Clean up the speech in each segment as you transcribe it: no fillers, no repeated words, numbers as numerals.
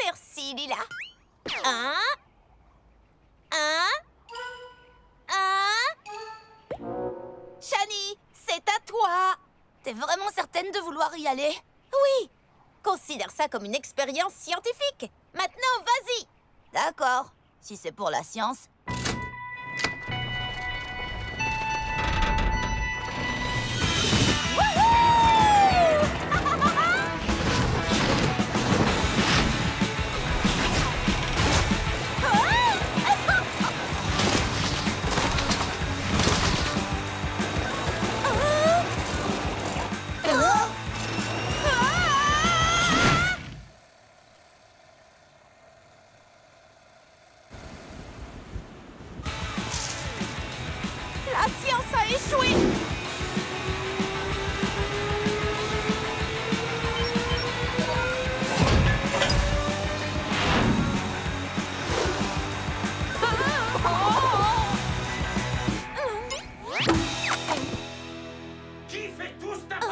Merci, Lila. Shani, c'est à toi. T'es vraiment certaine de vouloir y aller? Oui. Considère ça comme une expérience scientifique. Maintenant, vas-y. D'accord. Si c'est pour la science. La science a échoué! Qui fait tout ce tapage?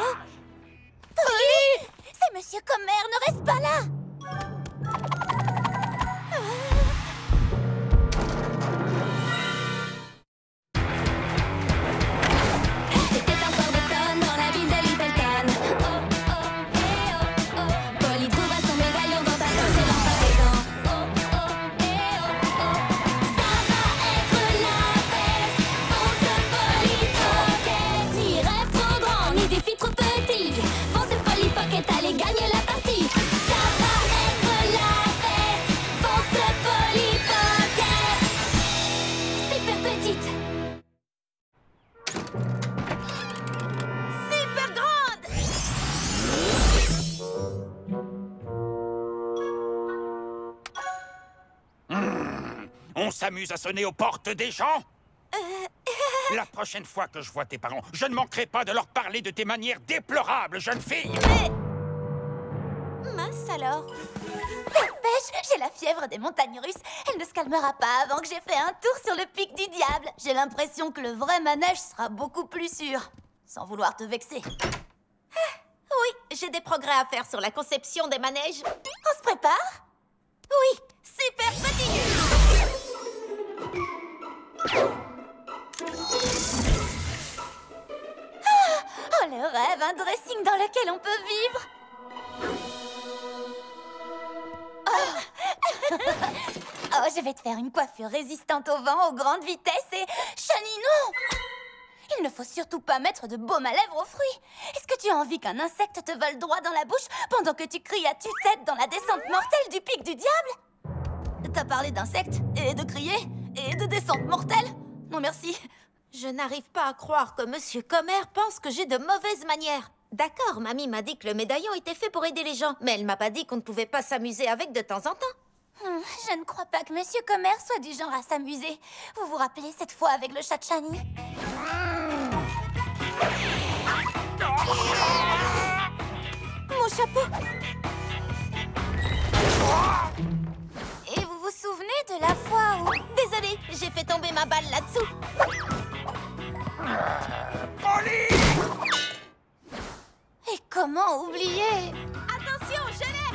Polly! C'est Monsieur Comer, ne reste pas là! On s'amuse à sonner aux portes des gens? La prochaine fois que je vois tes parents, je ne manquerai pas de leur parler de tes manières déplorables, jeune fille! Mince alors. Dépêche, j'ai la fièvre des montagnes russes. Elle ne se calmera pas avant que j'ai fait un tour sur le pic du diable. J'ai l'impression que le vrai manège sera beaucoup plus sûr. Sans vouloir te vexer. Oui, j'ai des progrès à faire sur la conception des manèges. On se prépare? Oui, super fatigué. Oh, le rêve, un dressing dans lequel on peut vivre. Oh, je vais te faire une coiffure résistante au vent, aux grandes vitesses et... Shani, non! Il ne faut surtout pas mettre de baume à lèvres aux fruits. Est-ce que tu as envie qu'un insecte te vole droit dans la bouche pendant que tu cries à tue-tête dans la descente mortelle du pic du diable? T'as parlé d'insectes et de crier et de descente mortelle? Non merci. Je n'arrive pas à croire que Monsieur Comer pense que j'ai de mauvaises manières. D'accord, mamie m'a dit que le médaillon était fait pour aider les gens, mais elle m'a pas dit qu'on ne pouvait pas s'amuser avec de temps en temps. Je ne crois pas que Monsieur Comer soit du genre à s'amuser. Vous vous rappelez cette fois avec le chat de Shani? Mon chapeau! Et vous vous souvenez de la fois où... Désolée, j'ai fait tomber ma balle là-dessous. Polly! Et comment oublier? Attention, je l'ai!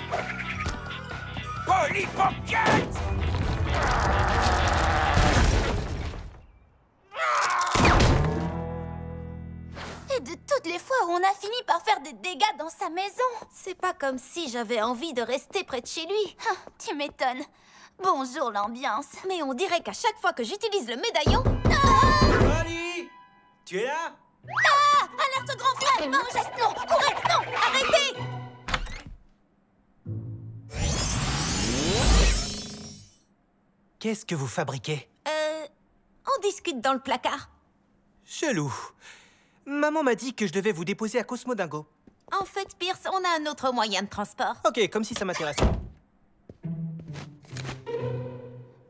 Polly Pocket! Et de toutes les fois où on a fini par faire des dégâts dans sa maison. C'est pas comme si j'avais envie de rester près de chez lui. Tu m'étonnes. Bonjour l'ambiance. Mais on dirait qu'à chaque fois que j'utilise le médaillon... Polly! Tu es là? Ah! Alerte grand frère! Non, geste, non! Courez! Non! Arrêtez! Qu'est-ce que vous fabriquez? On discute dans le placard. Chelou. Maman m'a dit que je devais vous déposer à Cosmodingo. En fait, Pierce, on a un autre moyen de transport. Ok, comme si ça m'intéressait.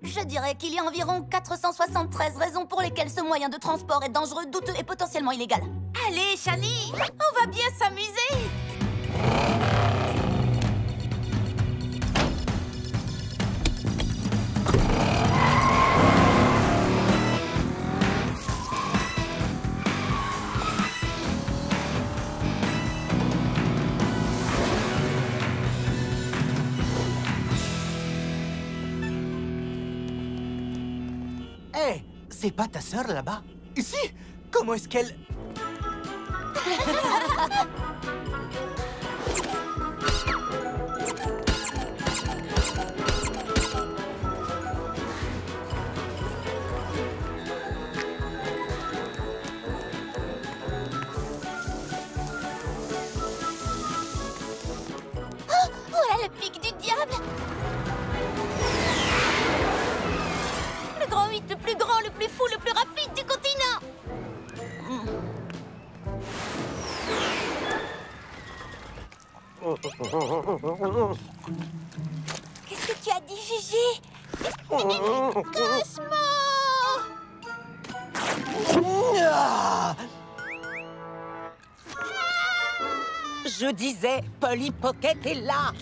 Je dirais qu'il y a environ 473 raisons pour lesquelles ce moyen de transport est dangereux, douteux et potentiellement illégal. Allez, Shani, on va bien s'amuser. C'est pas ta sœur là-bas? Si! Comment est-ce qu'elle... Voilà le pic du diable! Le grand 8, le plus grand, le plus fou, le plus rapide du continent! Qu'est-ce que tu as dit, Gigi? Cosmo! Je disais, Polly Pocket est là.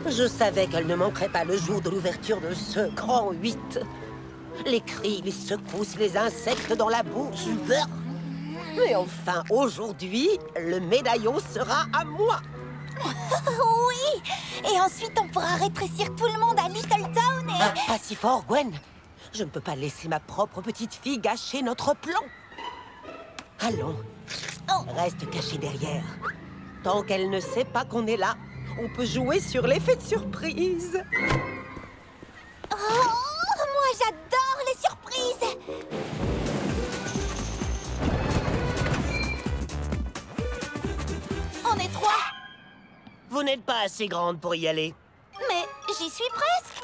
Je savais qu'elle ne manquerait pas le jour de l'ouverture de ce grand 8. Les cris, les secousses, les insectes dans la bouche. Mais enfin, aujourd'hui, le médaillon sera à moi. Oui! Et ensuite, on pourra rétrécir tout le monde à Little Town et... Pas si fort, Gwen. Je ne peux pas laisser ma propre petite fille gâcher notre plan. Allons, reste cachée derrière. Tant qu'elle ne sait pas qu'on est là, on peut jouer sur l'effet de surprise. Oh, moi, j'adore les surprises! On est 3. Vous n'êtes pas assez grande pour y aller. Mais j'y suis presque.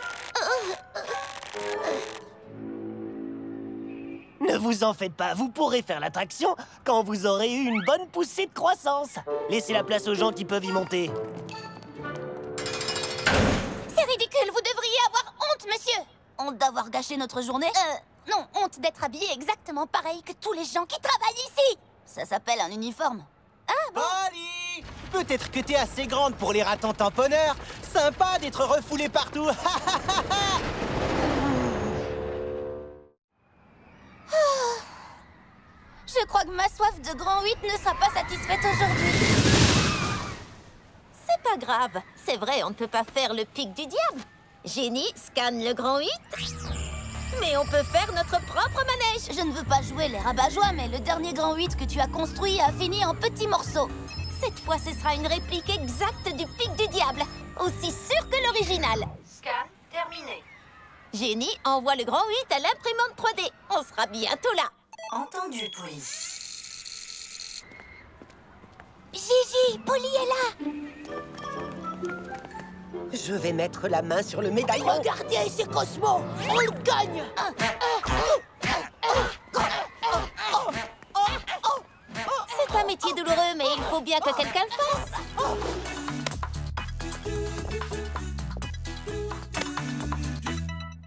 Ne vous en faites pas, vous pourrez faire l'attraction quand vous aurez eu une bonne poussée de croissance. Laissez la place aux gens qui peuvent y monter. C'est ridicule, vous devriez avoir honte, monsieur. Honte d'avoir gâché notre journée? Non, honte d'être habillé exactement pareil que tous les gens qui travaillent ici. Ça s'appelle un uniforme. Ah bon? Polly! Peut-être que t'es assez grande pour les ratons tamponneurs. Sympa d'être refoulée partout. Je crois que ma soif de grand 8 ne sera pas satisfaite aujourd'hui. C'est pas grave. C'est vrai, on ne peut pas faire le pic du diable. Génie, scanne le grand 8. Mais on peut faire notre propre manège. Je ne veux pas jouer les rabat-joie, mais le dernier grand 8 que tu as construit a fini en petits morceaux. Cette fois, ce sera une réplique exacte du pic du diable. Aussi sûr que l'original. Scan terminé. Génie, envoie le grand 8 à l'imprimante 3D. On sera bientôt là. Entendu, Polly. Gigi, Polly est là. Je vais mettre la main sur le médaillon. Regardez, c'est Cosmo. On le gagne. C'est un métier douloureux, mais il faut bien que quelqu'un le fasse.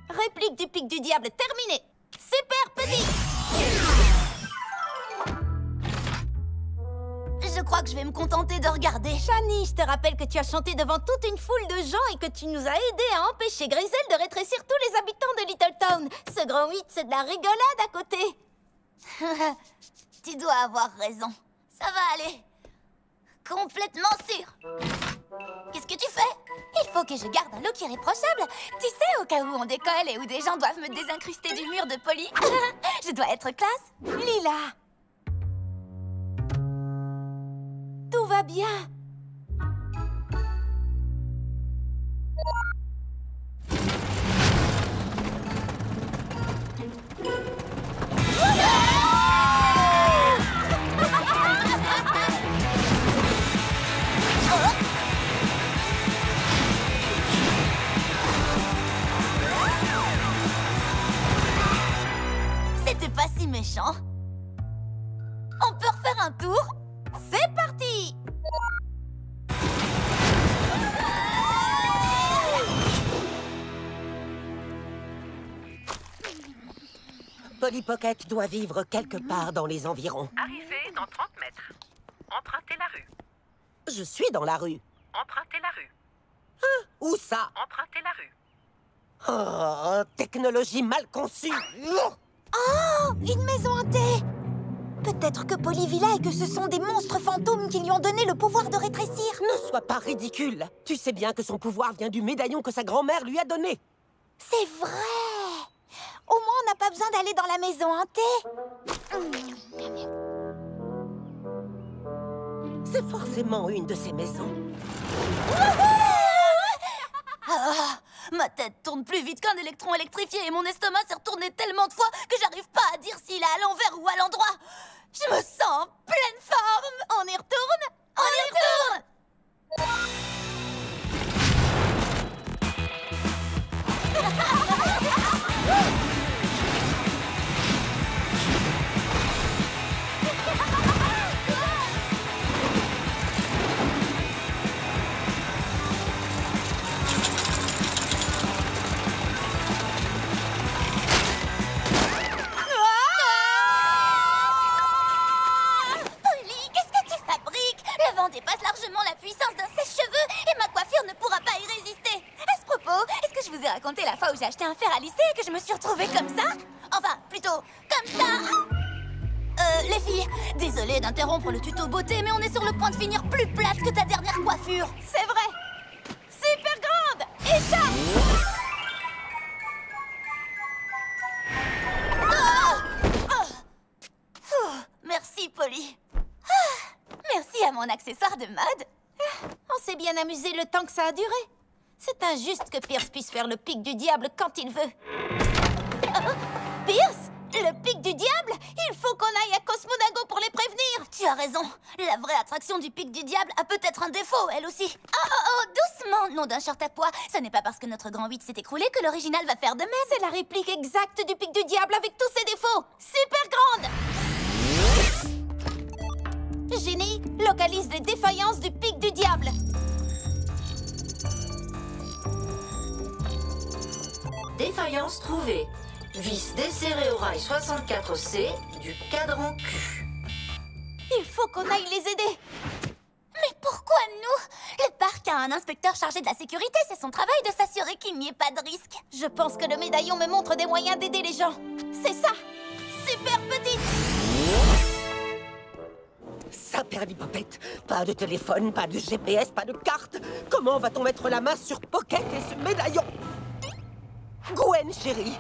Réplique du pic du diable terminée. Super petit. Je crois que je vais me contenter de regarder. Shani, je te rappelle que tu as chanté devant toute une foule de gens et que tu nous as aidés à empêcher Grisel de rétrécir tous les habitants de Little Town. Ce grand 8, c'est de la rigolade à côté. Tu dois avoir raison. Ça va aller. Complètement sûr. Qu'est-ce que tu fais? Il faut que je garde un look irréprochable. Tu sais, au cas où on décolle et où des gens doivent me désincruster du mur de Polly. Je dois être classe. Lila. Tout va bien. C'était pas si méchant. On peut refaire un tour? C'est parti! Polly Pocket doit vivre quelque part dans les environs. Arrivez dans 30 mètres. Empruntez la rue. Je suis dans la rue. Empruntez la rue. Où ça? Empruntez la rue. Oh, technologie mal conçue. Oh, une maison hantée! Peut-être que Polly vit là et que ce sont des monstres fantômes qui lui ont donné le pouvoir de rétrécir. Ne sois pas ridicule. Tu sais bien que son pouvoir vient du médaillon que sa grand-mère lui a donné. C'est vrai! Au moins, on n'a pas besoin d'aller dans la maison hantée. C'est forcément une de ces maisons. Ah, ma tête tourne plus vite qu'un électron électrifié et mon estomac s'est retourné tellement de fois que j'arrive pas à dire s'il est à l'envers ou à l'endroit. Je me sens en pleine forme. On y retourne? On y retourne! Dépasse largement la puissance d'un sèche-cheveux et ma coiffure ne pourra pas y résister. À ce propos, est-ce que je vous ai raconté la fois où j'ai acheté un fer à lisser et que je me suis retrouvée comme ça? Enfin, plutôt, comme ça. Les filles, désolée d'interrompre le tuto beauté, mais on est sur le point de finir plus plate que ta dernière coiffure. C'est vrai. Super grande. Échappe. Merci, Polly. Merci à mon accessoire de mode. On s'est bien amusé le temps que ça a duré. C'est injuste que Pierce puisse faire le pic du diable quand il veut. Pierce? Le pic du diable? Il faut qu'on aille à Cosmodago pour les prévenir. Tu as raison. La vraie attraction du pic du diable a peut-être un défaut, elle aussi. Oh, doucement, nom d'un short à pois. Ce n'est pas parce que notre grand 8 s'est écroulé que l'original va faire de même. C'est la réplique exacte du pic du diable avec tous ses défauts. Super grande. Génie, localise les défaillances du pic du diable. Défaillance trouvée. Vis desserré au rail 64C du cadran Q. Il faut qu'on aille les aider. Mais pourquoi nous? Le parc a un inspecteur chargé de la sécurité. C'est son travail de s'assurer qu'il n'y ait pas de risque. Je pense que le médaillon me montre des moyens d'aider les gens. C'est ça. Super petite. Ça, Perlipopette. Pas de téléphone, pas de GPS, pas de carte. Comment va-t-on mettre la main sur Pocket et ce médaillon? Gwen, chérie,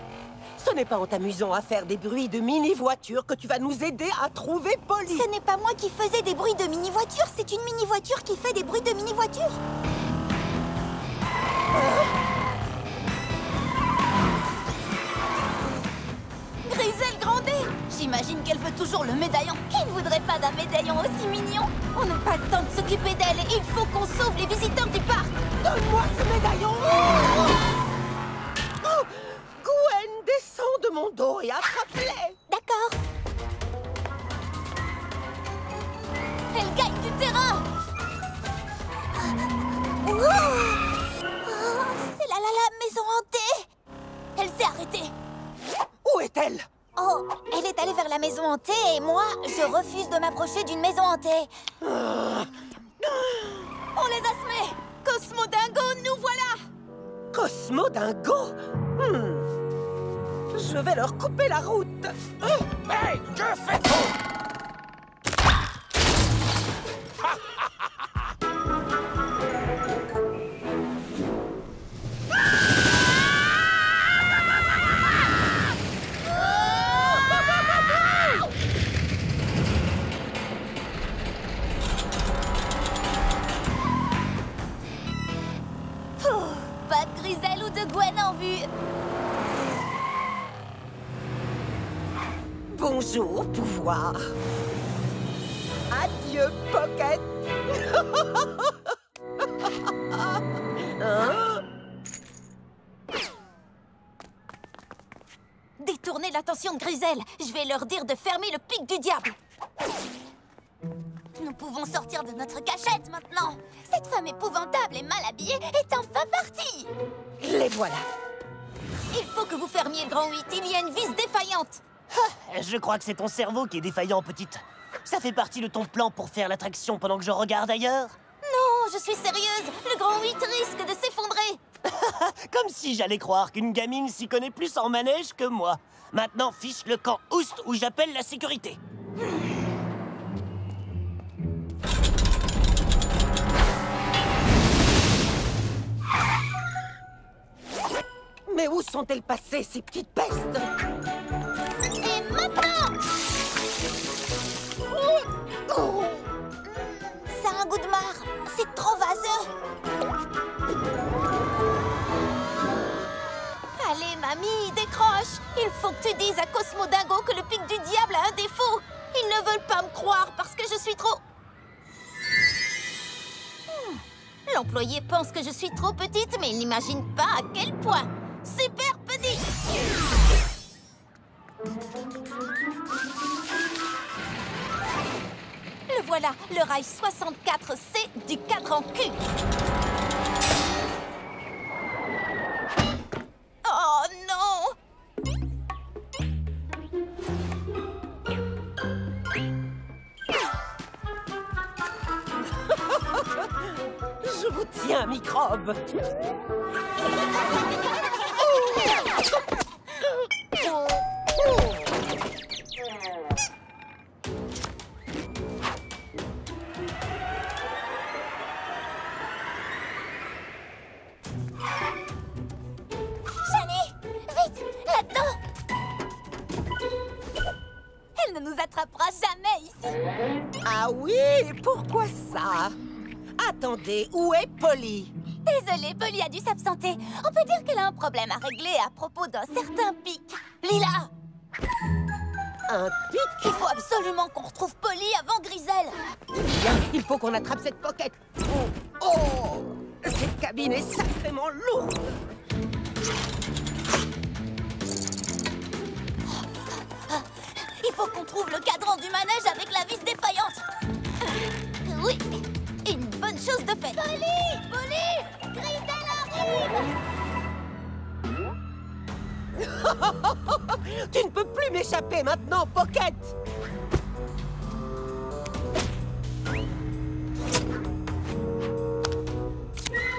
ce n'est pas en t'amusant à faire des bruits de mini-voiture que tu vas nous aider à trouver Polly. Ce n'est pas moi qui faisais des bruits de mini-voiture, c'est une mini-voiture qui fait des bruits de mini-voiture. Griselle Grandet! J'imagine qu'elle veut toujours le médaillon. Qui ne voudrait pas d'un médaillon aussi mignon? On n'a pas le temps de s'occuper d'elle. Il faut qu'on sauve les visiteurs du parc. Donne-moi ce médaillon. Oh, Gwen, descends de mon dos et attrape-les. D'accord. Elle gagne du terrain. C'est la maison hantée. Elle s'est arrêtée. Où est-elle? Oh, elle est allée vers la maison hantée et moi, je refuse de m'approcher d'une maison hantée. On les a semés. Cosmodingo, nous voilà. Cosmodingo? Je vais leur couper la route. Hey, que faites-vous? Pas de Griselle ou de Gwen en vue. Bonjour, pouvoir. Adieu, Pocket. Hein? Détournez l'attention de Griselle. Je vais leur dire de fermer le pic du diable. Nous pouvons sortir de notre cachette maintenant. Cette femme épouvantable et mal habillée est enfin partie. Les voilà. Il faut que vous fermiez le grand 8. Il y a une vis défaillante. Je crois que c'est ton cerveau qui est défaillant, petite. Ça fait partie de ton plan pour faire l'attraction pendant que je regarde ailleurs? Non, je suis sérieuse. Le grand 8 risque de s'effondrer. Comme si j'allais croire qu'une gamine s'y connaît plus en manège que moi. Maintenant, fiche le camp Oust où j'appelle la sécurité. Mais où sont-elles passées, ces petites pestes? Et maintenant! Ça a un goût de marre. C'est trop vaseux. Allez, mamie, décroche. Il faut que tu dises à Cosmo Dingo que le pic du diable a un défaut. Ils ne veulent pas me croire parce que je suis trop... L'employé pense que je suis trop petite, mais il n'imagine pas à quel point. Super petit! Le voilà, le rail 64C du cadran Q. Oh non! Je vous tiens, microbe. Shani, vite, là-dedans! Elle ne nous attrapera jamais ici. Ah oui, pourquoi ça? Attendez, où est Polly? Désolée, Polly a dû s'absenter. On peut dire qu'elle a un problème à régler à propos d'un certain pic. Lila, Un pic? il faut absolument qu'on retrouve Polly avant Griselle. Bien, il faut qu'on attrape cette pocket. Oh, cette cabine est sacrément lourde. Il faut qu'on trouve le cadran du manège avec la vis défaillante. Oui, une bonne chose de faite. Polly! Polly! Griselle arrive! Tu ne peux plus m'échapper maintenant, Pocket.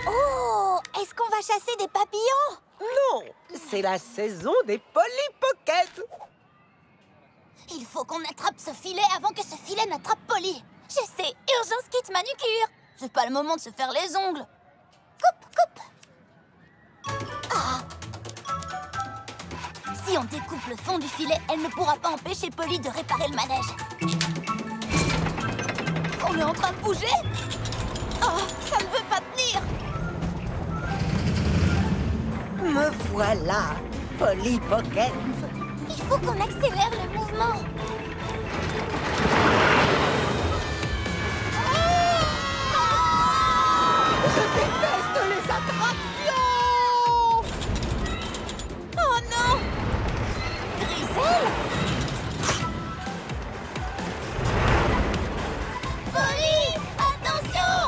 Oh! Est-ce qu'on va chasser des papillons? Non, c'est la saison des Polly Pocket. Il faut qu'on attrape ce filet avant que ce filet n'attrape Polly. Je sais, urgence kit manucure. C'est pas le moment de se faire les ongles. Coupe, coupe. Ah. Si on découpe le fond du filet, elle ne pourra pas empêcher Polly de réparer le manège. On est en train de bouger? Oh, ça ne veut pas tenir. Me voilà, Polly Pocket. Il faut qu'on accélère le mouvement. Je déteste les attractions. Oh non! Griselle! Polly! Attention!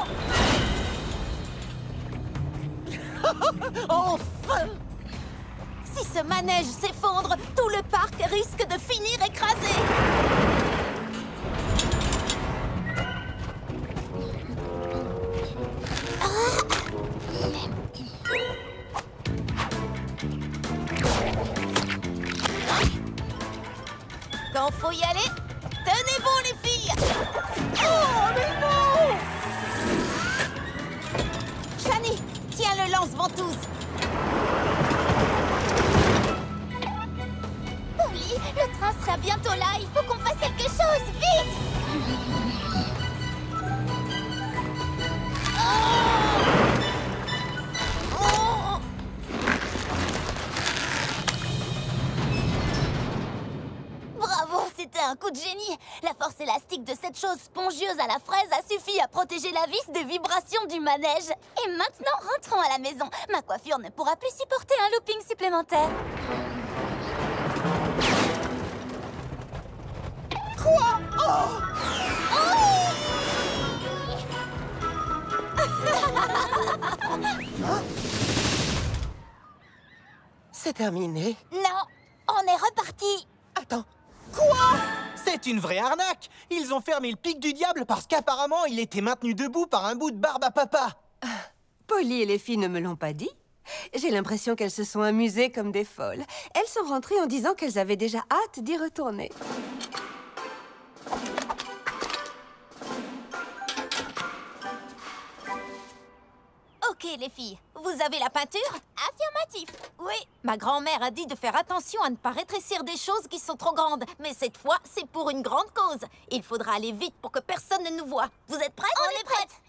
Enfin! Si ce manège s'effondre, tout le parc risque de finir écrasé. Quand faut y aller, tenez bon les filles. Oh mais non! Shani, tiens le lance-ventouse. Polly, le train sera bientôt là. Il faut qu'on fasse quelque chose, vite! Oh! Oh! Bravo, c'était un coup de génie. La force élastique de cette chose spongieuse à la fraise a suffi à protéger la vis des vibrations du manège. Et maintenant, rentrons à la maison. Ma coiffure ne pourra plus supporter un looping supplémentaire. Quoi? Oh! C'est terminé. Non, on est reparti. Attends. Quoi? C'est une vraie arnaque! Ils ont fermé le pic du diable parce qu'apparemment il était maintenu debout par un bout de barbe à papa. Polly et les filles ne me l'ont pas dit. J'ai l'impression qu'elles se sont amusées comme des folles. Elles sont rentrées en disant qu'elles avaient déjà hâte d'y retourner. Ok les filles, vous avez la peinture? Affirmatif. Oui. Ma grand-mère a dit de faire attention à ne pas rétrécir des choses qui sont trop grandes. Mais cette fois, c'est pour une grande cause. Il faudra aller vite pour que personne ne nous voie. Vous êtes prêts? On est prête.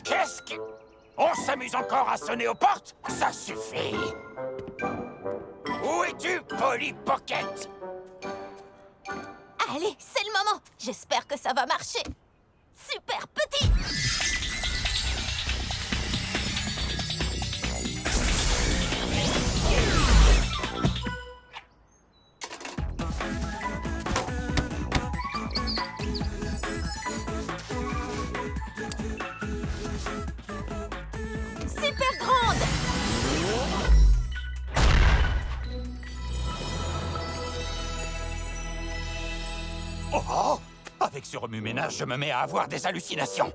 Qu'est-ce que... On s'amuse encore à sonner aux portes? Ça suffit! Où es-tu, Polly Pocket? Allez, c'est le moment. J'espère que ça va marcher. Super petit. Super grande. Oh! Avec ce remue-ménage, je me mets à avoir des hallucinations.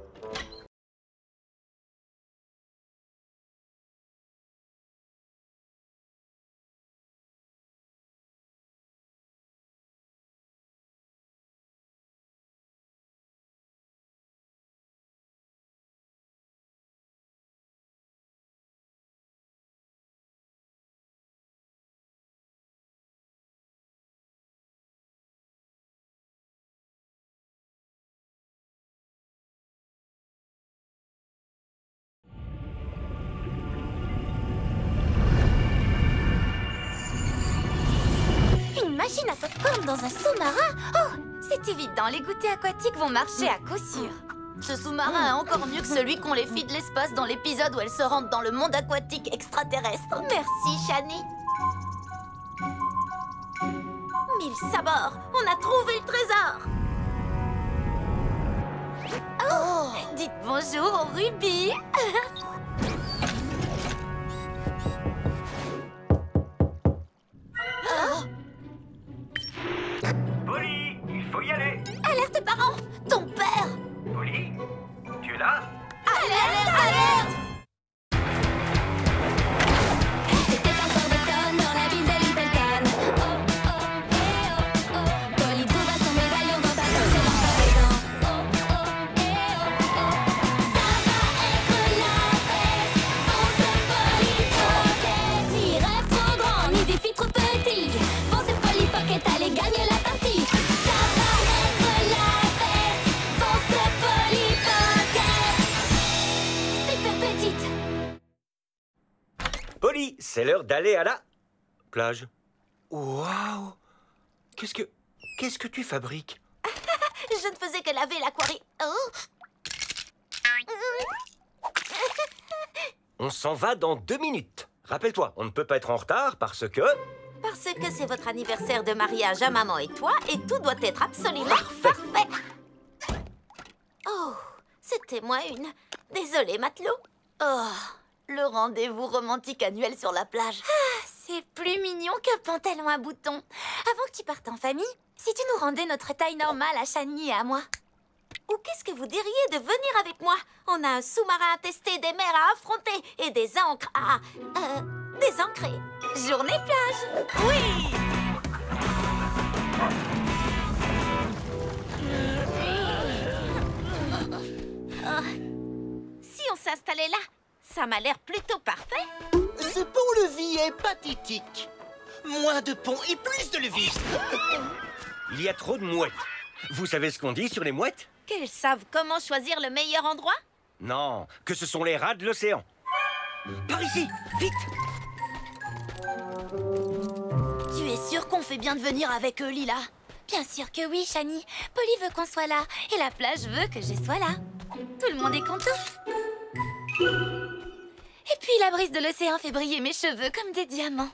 Une machine à popcorn dans un sous-marin? Oh, c'est évident, les goûters aquatiques vont marcher à coup sûr. Ce sous-marin est encore mieux que celui qu'on les fit de l'espace dans l'épisode où elle se rentre dans le monde aquatique extraterrestre. Merci, Shani. 1000 sabords. On a trouvé le trésor. Oh, dites bonjour au Ruby. Polly, il faut y aller. Alerte, parents! Ton père! Polly, tu es là? Alerte, alerte! C'était un soir d'automne dans la ville de Littleton. Oh, oh, eh, oh, oh. Polly trouva son médaillon dans ta poche et dans ta maison. Oh, oh, eh, oh, oh. Ça va être la fête. Fonce Polly Pocket. Ni rêve trop grand, ni défi trop petit. Fonce Polly Pocket, allez gagner la partie. Ça va être la fête. Fonce Polly Pocket. Super petite. Polly, c'est l'heure d'aller à la plage. Waouh! Qu'est-ce que tu fabriques? Je ne faisais que laver l'aquarium. Oh. On s'en va dans 2 minutes. Rappelle-toi, on ne peut pas être en retard parce que... Parce que c'est votre anniversaire de mariage à maman et toi, et tout doit être absolument parfait. Oh, c'était moi une. Désolée, matelot. Oh, le rendez-vous romantique annuel sur la plage. Ah, c'est plus mignon qu'un pantalon à boutons. Avant que tu partes en famille, si tu nous rendais notre taille normale à Shani et à moi. Ou qu'est-ce que vous diriez de venir avec moi? On a un sous-marin à tester, des mers à affronter et des ancres à... désancrer. Journée plage. Oui! Si on s'installait là, ça m'a l'air plutôt parfait. Ce pont-levis est pathétique. Moins de pont et plus de levis. Il y a trop de mouettes. Vous savez ce qu'on dit sur les mouettes? Qu'elles savent comment choisir le meilleur endroit? Non, que ce sont les rats de l'océan. Par ici, vite! Tu es sûre qu'on fait bien de venir avec eux, Lila? Bien sûr que oui, Shani. Polly veut qu'on soit là, et la plage veut que je sois là. Tout le monde est content. Et puis la brise de l'océan fait briller mes cheveux comme des diamants.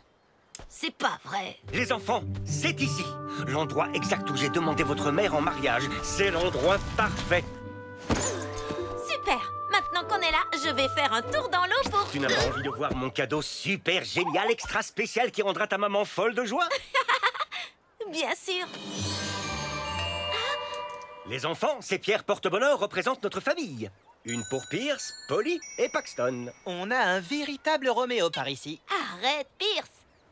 C'est pas vrai. Les enfants, c'est ici. L'endroit exact où j'ai demandé votre mère en mariage. C'est l'endroit parfait. Super. Maintenant qu'on est là, je vais faire un tour dans l'eau pour... Tu n'as pas envie de voir mon cadeau super génial, extra spécial qui rendra ta maman folle de joie? Bien sûr. Les enfants, ces pierres porte-bonheur représentent notre famille. Une pour Pierce, Polly et Paxton. On a un véritable Roméo par ici. Arrête, Pierce.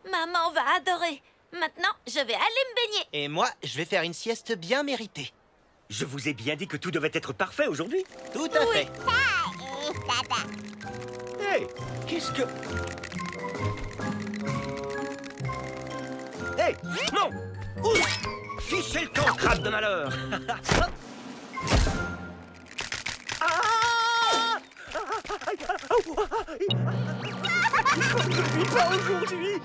Maman va adorer. Maintenant, je vais aller me baigner. Et moi, je vais faire une sieste bien méritée. Je vous ai bien dit que tout devait être parfait aujourd'hui. Tout à fait. Hey, qu'est-ce que... Hey, non! Ouf! Fichez le camp, crabe de malheur! Ah! Pas aujourd'hui!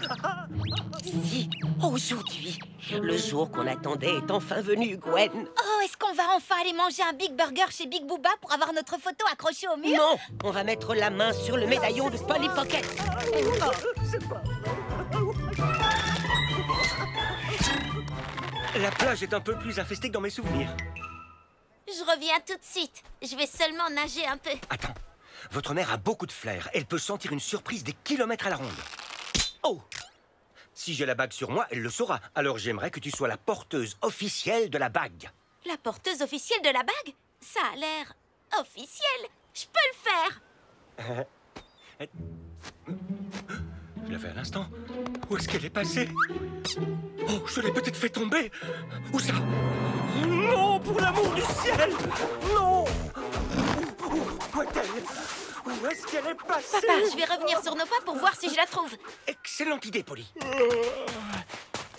Si, aujourd'hui, le jour qu'on attendait est enfin venu, Gwen. Oh, est-ce qu'on va enfin aller manger un Big Burger chez Big Booba pour avoir notre photo accrochée au mur? Non, on va mettre la main sur le médaillon de Polly Pocket. La plage est un peu plus infestée que dans mes souvenirs. Je reviens tout de suite. Je vais seulement nager un peu. Attends, votre mère a beaucoup de flair. Elle peut sentir une surprise des kilomètres à la ronde. Oh! Si j'ai la bague sur moi, elle le saura. Alors j'aimerais que tu sois la porteuse officielle de la bague. La porteuse officielle de la bague? Ça a l'air officiel. Je peux le faire. Je l'avais à l'instant. Où est-ce qu'elle est passée? Oh, je l'ai peut-être fait tomber. Où ça? Non, pour l'amour du ciel! Non! Où est-elle? Où est-ce qu'elle est passée? Papa, je vais revenir sur nos pas pour voir si je la trouve. Excellente idée, Polly.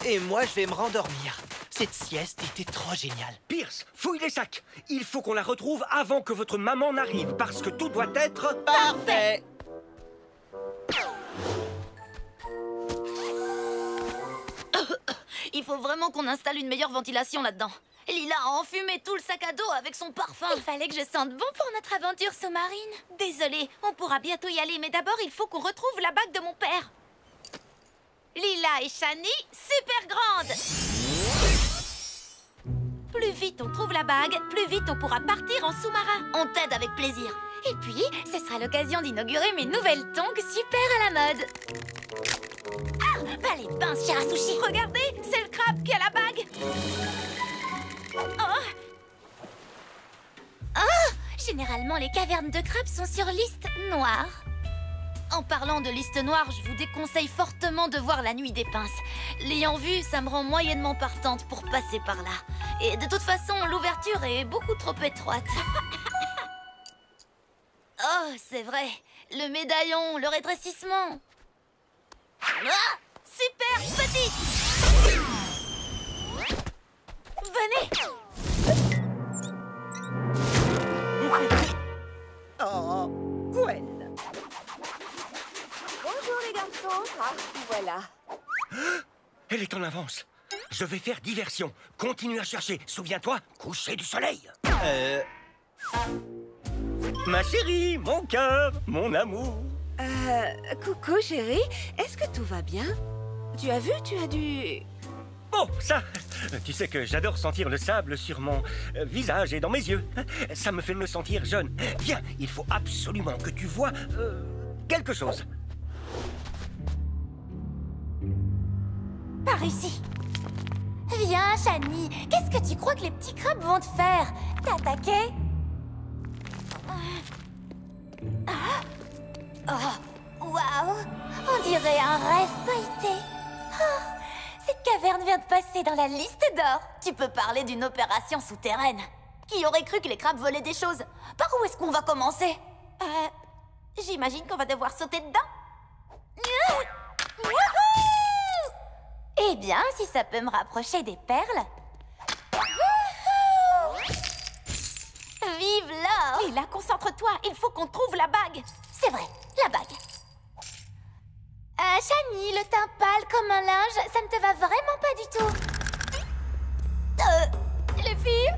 Et moi, je vais me rendormir. Cette sieste était trop géniale. Pierce, fouille les sacs. Il faut qu'on la retrouve avant que votre maman n'arrive, parce que tout doit être... Parfait. Il faut vraiment qu'on installe une meilleure ventilation là-dedans. Lila a enfumé tout le sac à dos avec son parfum. Il fallait que je sente bon pour notre aventure sous-marine. Désolée, on pourra bientôt y aller, mais d'abord, il faut qu'on retrouve la bague de mon père. Lila et Shani, super grande. Plus vite on trouve la bague, plus vite on pourra partir en sous-marin. On t'aide avec plaisir. Et puis, ce sera l'occasion d'inaugurer mes nouvelles tongs super à la mode. Ah, pas les pinces, Shirasushi. Regardez, c'est le crabe qui a la bague. Oh. Oh, généralement, les cavernes de crabes sont sur liste noire. En parlant de liste noire, je vous déconseille fortement de voir La Nuit des Pinces. L'ayant vu, ça me rend moyennement partante pour passer par là. Et de toute façon, l'ouverture est beaucoup trop étroite. Oh, c'est vrai. Le médaillon, le rétrécissement. Ah, super petit. Venez. Oh, Gwen. Bonjour les garçons. Ah, voilà. Elle est en avance. Je vais faire diversion. Continue à chercher. Souviens-toi, coucher du soleil. Ma chérie, mon cœur, mon amour. Coucou chérie, est-ce que tout va bien? Tu as vu, tu as dû... Oh, ça! Tu sais que j'adore sentir le sable sur mon visage et dans mes yeux. Ça me fait me sentir jeune. Viens, il faut absolument que tu vois quelque chose. Par ici. Viens, Shani. Qu'est-ce que tu crois que les petits crabes vont te faire? T'attaquer? Oh, waouh! On dirait un rêve feuilleté. Oh, cette caverne vient de passer dans la liste d'or. Tu peux parler d'une opération souterraine. Qui aurait cru que les crabes volaient des choses? Par où est-ce qu'on va commencer? J'imagine qu'on va devoir sauter dedans. Eh bien, si ça peut me rapprocher des perles. Vive l'or! Lila, concentre-toi, il faut qu'on trouve la bague. C'est vrai, la bague. Shani, le teint pâle comme un linge, ça ne te va vraiment pas du tout. Les filles?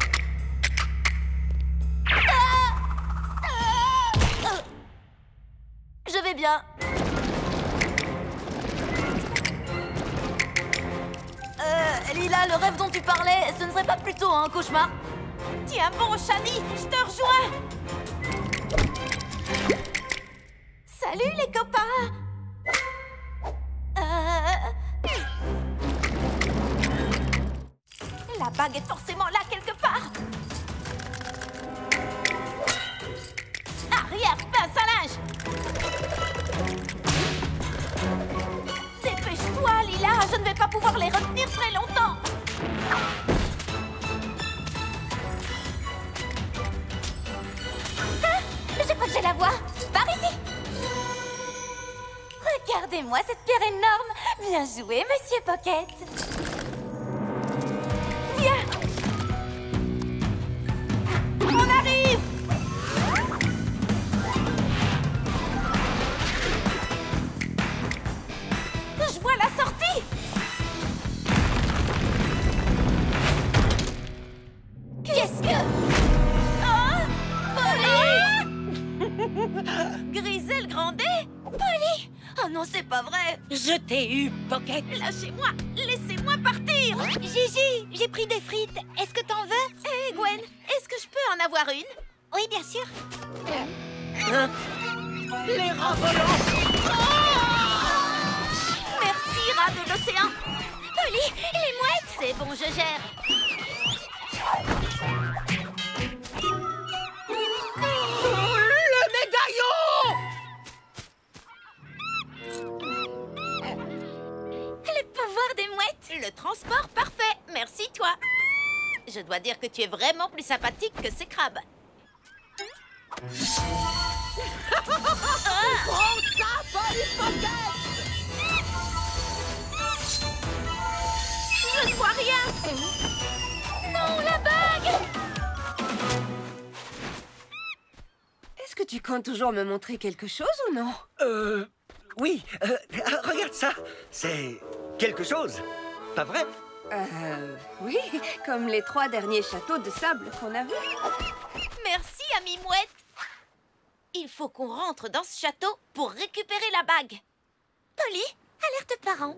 Je vais bien. Lila, le rêve dont tu parlais, ce ne serait pas plutôt un cauchemar? Tiens bon, Shani, je te rejoins. Salut les copains. La bague est forcément là quelque part. Arrière, pince à linge. Dépêche-toi, Lila, je ne vais pas pouvoir les retenir très longtemps. la voie. Par ici. Regardez-moi cette pierre énorme. Bien joué, Monsieur Pocket. Viens. On arrive. Je vois la sortie. Qu'est-ce que... Oh, Polly. Grisel Grandet? Polly. Oh non, c'est pas vrai. Je t'ai eu, Pocket. Lâchez-moi. Laissez-moi partir. Gigi, j'ai pris des frites. Est-ce que t'en veux? Hé, Gwen, est-ce que je peux en avoir une? Oui, bien sûr. Hein? Les rats volants. Merci, rat de l'océan. Polly, les mouettes. C'est bon, je gère. Le médaillon! Le pouvoir des mouettes. Le transport parfait. Merci, toi. Je dois dire que tu es vraiment plus sympathique que ces crabes. Prends ça, Polly Pocket! Je ne vois rien. Non, la bague. Est-ce que tu comptes toujours me montrer quelque chose ou non? Oui, regarde ça. C'est quelque chose, pas vrai? Oui, comme les 3 derniers châteaux de sable qu'on a vus. Merci, amie mouette. Il faut qu'on rentre dans ce château pour récupérer la bague. Polly, alerte parents.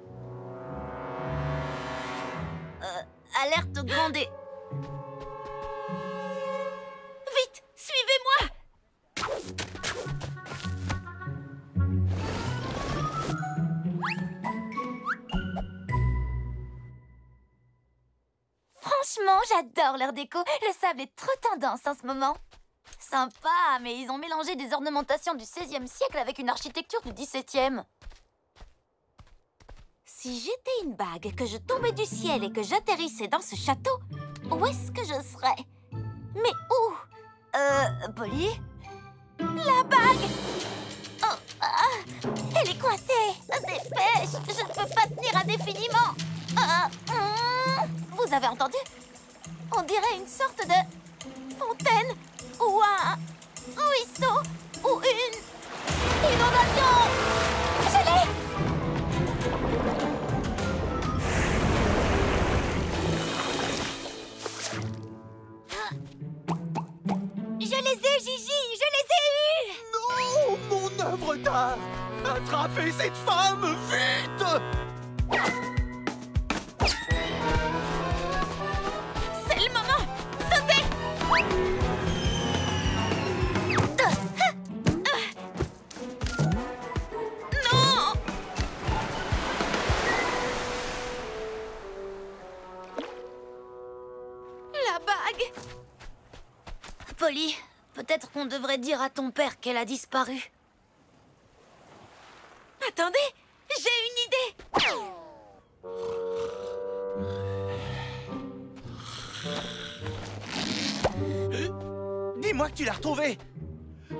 Alerte Grandet. Vite, suivez-moi. Franchement, j'adore leur déco. Le sable est trop tendance en ce moment. Sympa, mais ils ont mélangé des ornementations du XVIe siècle avec une architecture du XVIIe. Si j'étais une bague, que je tombais du ciel et que j'atterrissais dans ce château, où est-ce que je serais? Mais où? Polly? La bague! Oh, elle est coincée! Dépêche! Je ne peux pas tenir indéfiniment! Vous avez entendu? On dirait une sorte de fontaine ou un ruisseau ou une inondation. Je l'ai! Je les ai, Gigi! Je les ai eus! Non, mon œuvre d'art! Attrapez cette femme, vite! C'est le moment! Sautez! Non! La bague! Polly, peut-être qu'on devrait dire à ton père qu'elle a disparu. Attendez! J'ai une idée! Dis-moi que tu l'as retrouvée!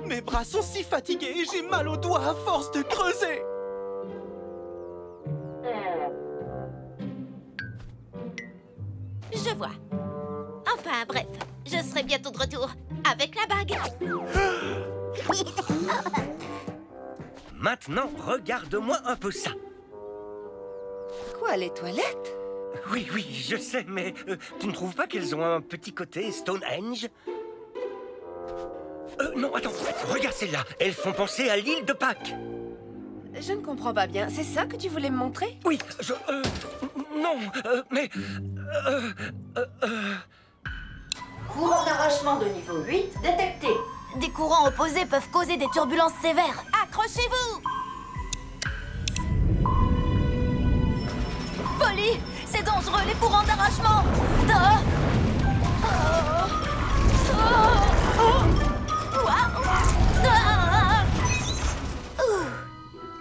Mes bras sont si fatigués et j'ai mal aux doigts à force de creuser! Je vois. Enfin, bref, je serai bientôt de retour avec la bague. Maintenant, regarde-moi un peu ça. Quoi, les toilettes? Oui, oui, je sais, mais tu ne trouves pas qu'elles ont un petit côté Stonehenge? Non, attends, regarde celles-là. Elles font penser à l'île de Pâques. Je ne comprends pas bien. C'est ça que tu voulais me montrer? Oui, non, mais... Courant d'arrachement de niveau 8 détecté. Des courants opposés peuvent causer des turbulences sévères. Accrochez-vous! Polly, c'est dangereux, les courants d'arrachement.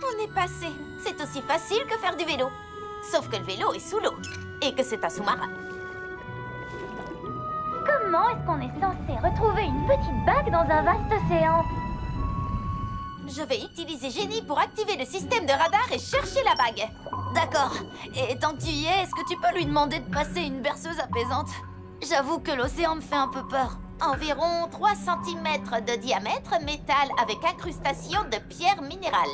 On est passé. C'est aussi facile que faire du vélo. Sauf que le vélo est sous l'eau. Et que c'est un sous-marin. Comment est-ce qu'on est censé retrouver une petite bague dans un vaste océan? Je vais utiliser Génie pour activer le système de radar et chercher la bague. D'accord. Et tant que tu y es, est-ce que tu peux lui demander de passer une berceuse apaisante? J'avoue que l'océan me fait un peu peur. Environ 3 cm de diamètre, métal avec incrustation de pierre minérale.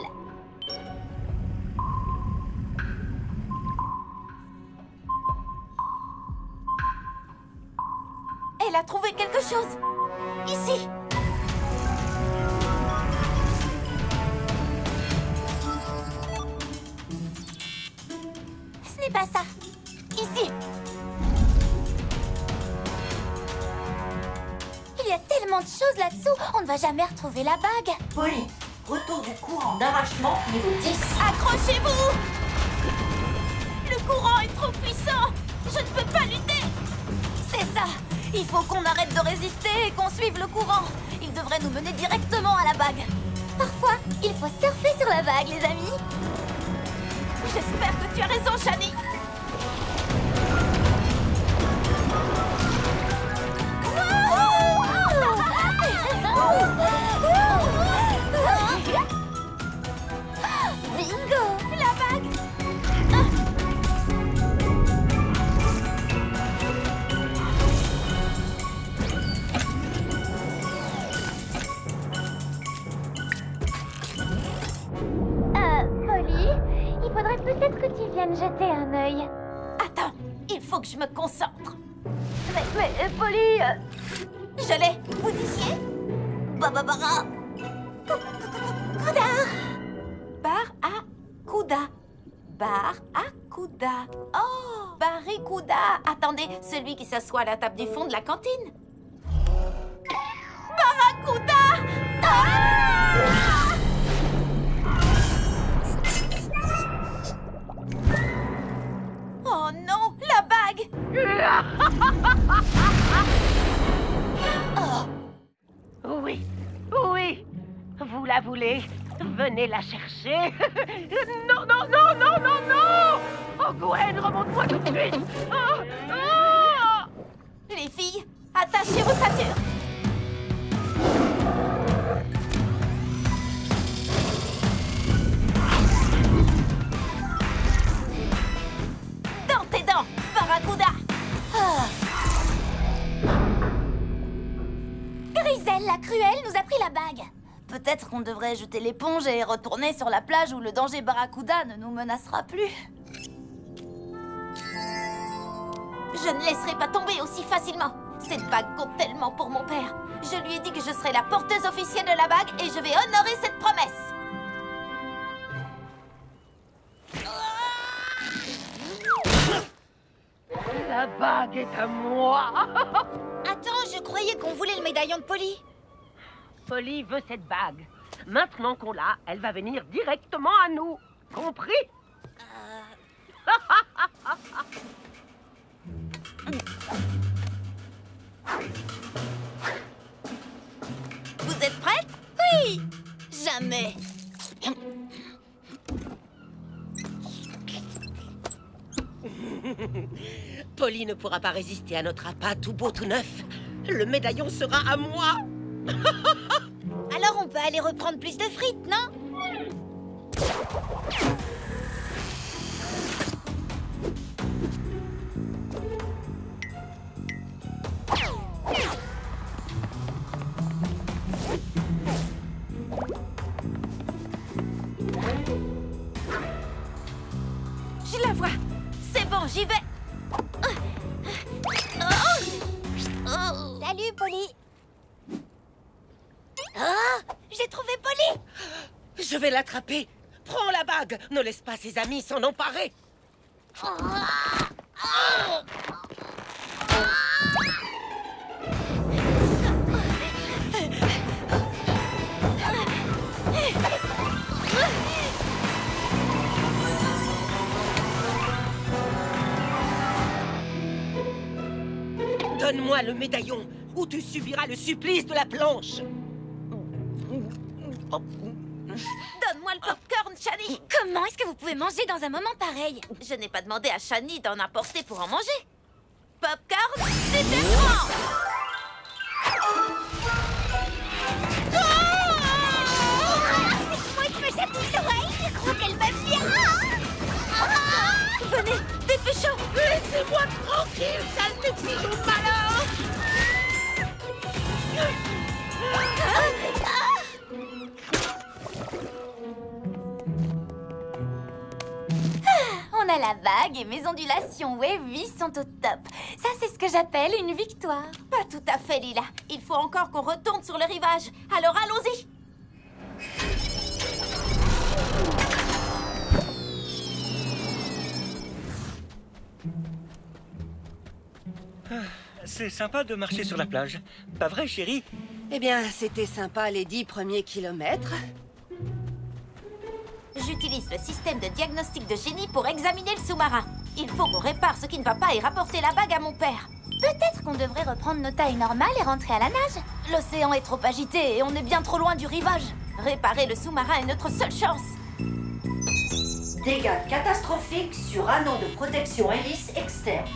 Elle a trouvé quelque chose. Ici. Ce n'est pas ça. Ici. Il y a tellement de choses là-dessous, on ne va jamais retrouver la bague. Polly, retour du courant d'arrachement niveau 10. Accrochez-vous! Le courant est trop puissant. Je ne peux pas lutter. C'est ça. Il faut qu'on arrête de résister et qu'on suive le courant. Il devrait nous mener directement à la bague. Parfois, il faut surfer sur la vague, les amis. J'espère que tu as raison, Shani. Bingo! La bague! Polly, il faudrait peut-être que tu viennes jeter un œil. Attends, il faut que je me concentre. Mais Polly... Je l'ai. Vous disiez? Bababara! Barracuda. Barracuda. Oh, Barracuda. Attendez, celui qui s'assoit à la table du fond de la cantine. Barracuda! Ah! Oh non, la bague! Oui, oui. Vous la voulez? Venez la chercher. Non, non, non, non, non, non. Oh, Gwen, remonte-moi tout de suite. Oh, oh. Les filles, attachez vos ceintures. Dans tes dents, Barracuda. Griselle la cruelle nous a pris la bague. Peut-être qu'on devrait jeter l'éponge et retourner sur la plage où le danger Barracuda ne nous menacera plus. Je ne laisserai pas tomber aussi facilement. Cette bague compte tellement pour mon père. Je lui ai dit que je serais la porteuse officielle de la bague et je vais honorer cette promesse. La bague est à moi. Attends, je croyais qu'on voulait le médaillon de Polly. Polly veut cette bague. Maintenant qu'on l'a, elle va venir directement à nous. Compris? Vous êtes prête? Oui! Jamais! Polly ne pourra pas résister à notre appât tout beau tout neuf. Le médaillon sera à moi. Alors on peut aller reprendre plus de frites, non? Je la vois. C'est bon, j'y vais. Salut, Polly. J'ai trouvé Polly. Je vais l'attraper. Prends la bague. Ne laisse pas ses amis s'en emparer. Donne-moi le médaillon, ou tu subiras le supplice de la planche. Donne-moi le popcorn, Shani. Comment est-ce que vous pouvez manger dans un moment pareil? Je n'ai pas demandé à Shani d'en apporter pour en manger. Popcorn, c'est écran. On a la vague et mes ondulations wavy sont au top. Ça, c'est ce que j'appelle une victoire. Pas tout à fait, Lila. Il faut encore qu'on retourne sur le rivage. Alors allons-y. C'est sympa de marcher sur la plage. Pas vrai, chérie? Eh bien, c'était sympa les 10 premiers kilomètres. J'utilise le système de diagnostic de génie pour examiner le sous-marin. Il faut qu'on répare ce qui ne va pas et rapporter la bague à mon père. Peut-être qu'on devrait reprendre nos tailles normales et rentrer à la nage. L'océan est trop agité et on est bien trop loin du rivage. Réparer le sous-marin est notre seule chance. Dégâts catastrophiques sur anneau de protection hélice externe.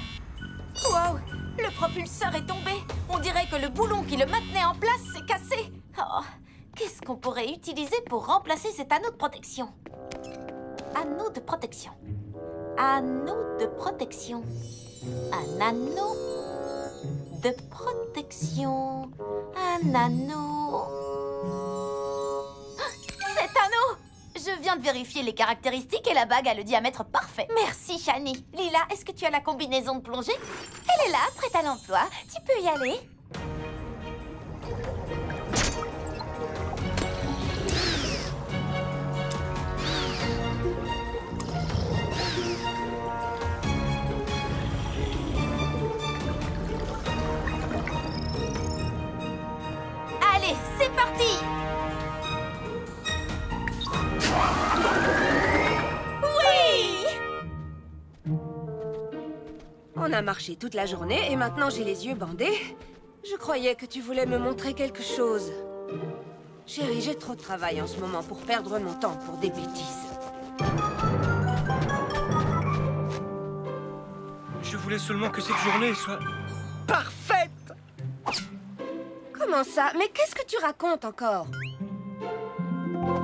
Wow, le propulseur est tombé. On dirait que le boulon qui le maintenait en place s'est cassé. Oh, qu'est-ce qu'on pourrait utiliser pour remplacer cet anneau de protection? Anneau de protection. Anneau de protection. Un anneau de protection. Un anneau. Cet anneau! Je viens de vérifier les caractéristiques et la bague a le diamètre parfait. Merci, Shani. Lila, est-ce que tu as la combinaison de plongée? Elle est là, prête à l'emploi. Tu peux y aller. Allez, c'est parti! On a marché toute la journée et maintenant j'ai les yeux bandés. Je croyais que tu voulais me montrer quelque chose. Chérie, j'ai trop de travail en ce moment pour perdre mon temps pour des bêtises. Je voulais seulement que cette journée soit parfaite. Comment ça? Mais qu'est-ce que tu racontes encore?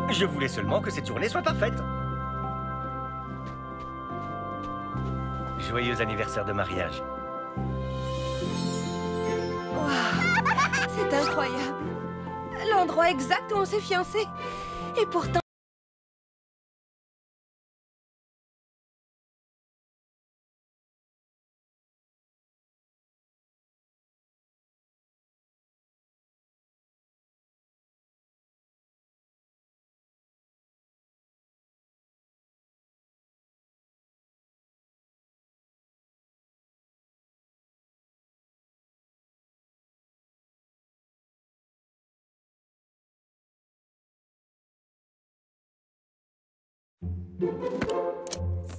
Je voulais seulement que cette journée soit parfaite. Joyeux anniversaire de mariage. Wow, c'est incroyable. L'endroit exact où on s'est fiancés. Et pourtant...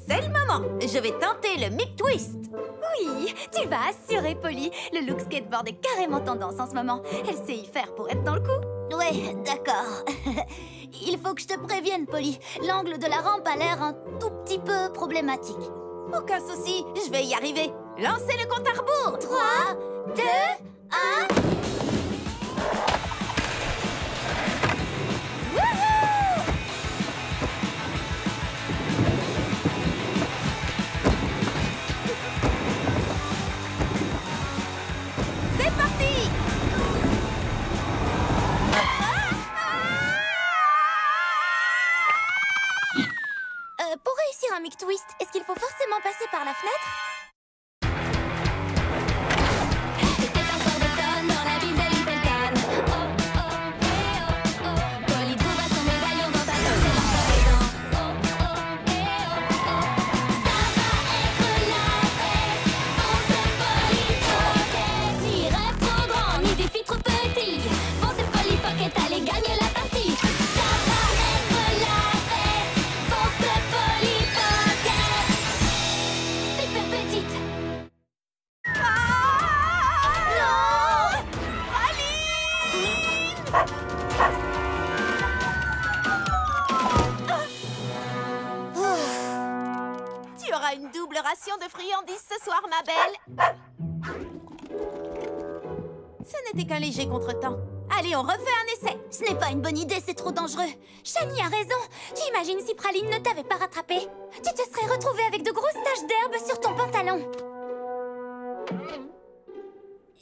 C'est le moment. Je vais tenter le Mic Twist. Oui, tu vas assurer, Polly. Le look skateboard est carrément tendance en ce moment. Elle sait y faire pour être dans le coup. Ouais, d'accord. Il faut que je te prévienne, Polly. L'angle de la rampe a l'air un tout petit peu problématique. Aucun souci, je vais y arriver. Lancez le compte à rebours. 3, 2, 1... Pour réussir un Mic Twist, est-ce qu'il faut forcément passer par la fenêtre? C'était un soir d'automne dans la ville de Littleton. Oh, oh, eh, oh, oh. Polly trouva son médaillon dans ta poche et l'envoie. Oh, oh, eh, oh, oh. Ça va être la fête. Fonce Polly Pocket. Ni rêve trop grand, ni défi trop petit. Fonce Polly Pocket, allez gagner la partie. Ça va être la fête. Fonce Polly Pocket. Super petite. Tu auras une double ration de friandises ce soir, ma belle. Ce n'était qu'un léger contretemps. Allez, on refait un essai. Ce n'est pas une bonne idée, c'est trop dangereux. Shani a raison. Tu imagines si Praline ne t'avait pas rattrapé? Tu te serais retrouvée avec de grosses taches d'herbe sur ton pantalon.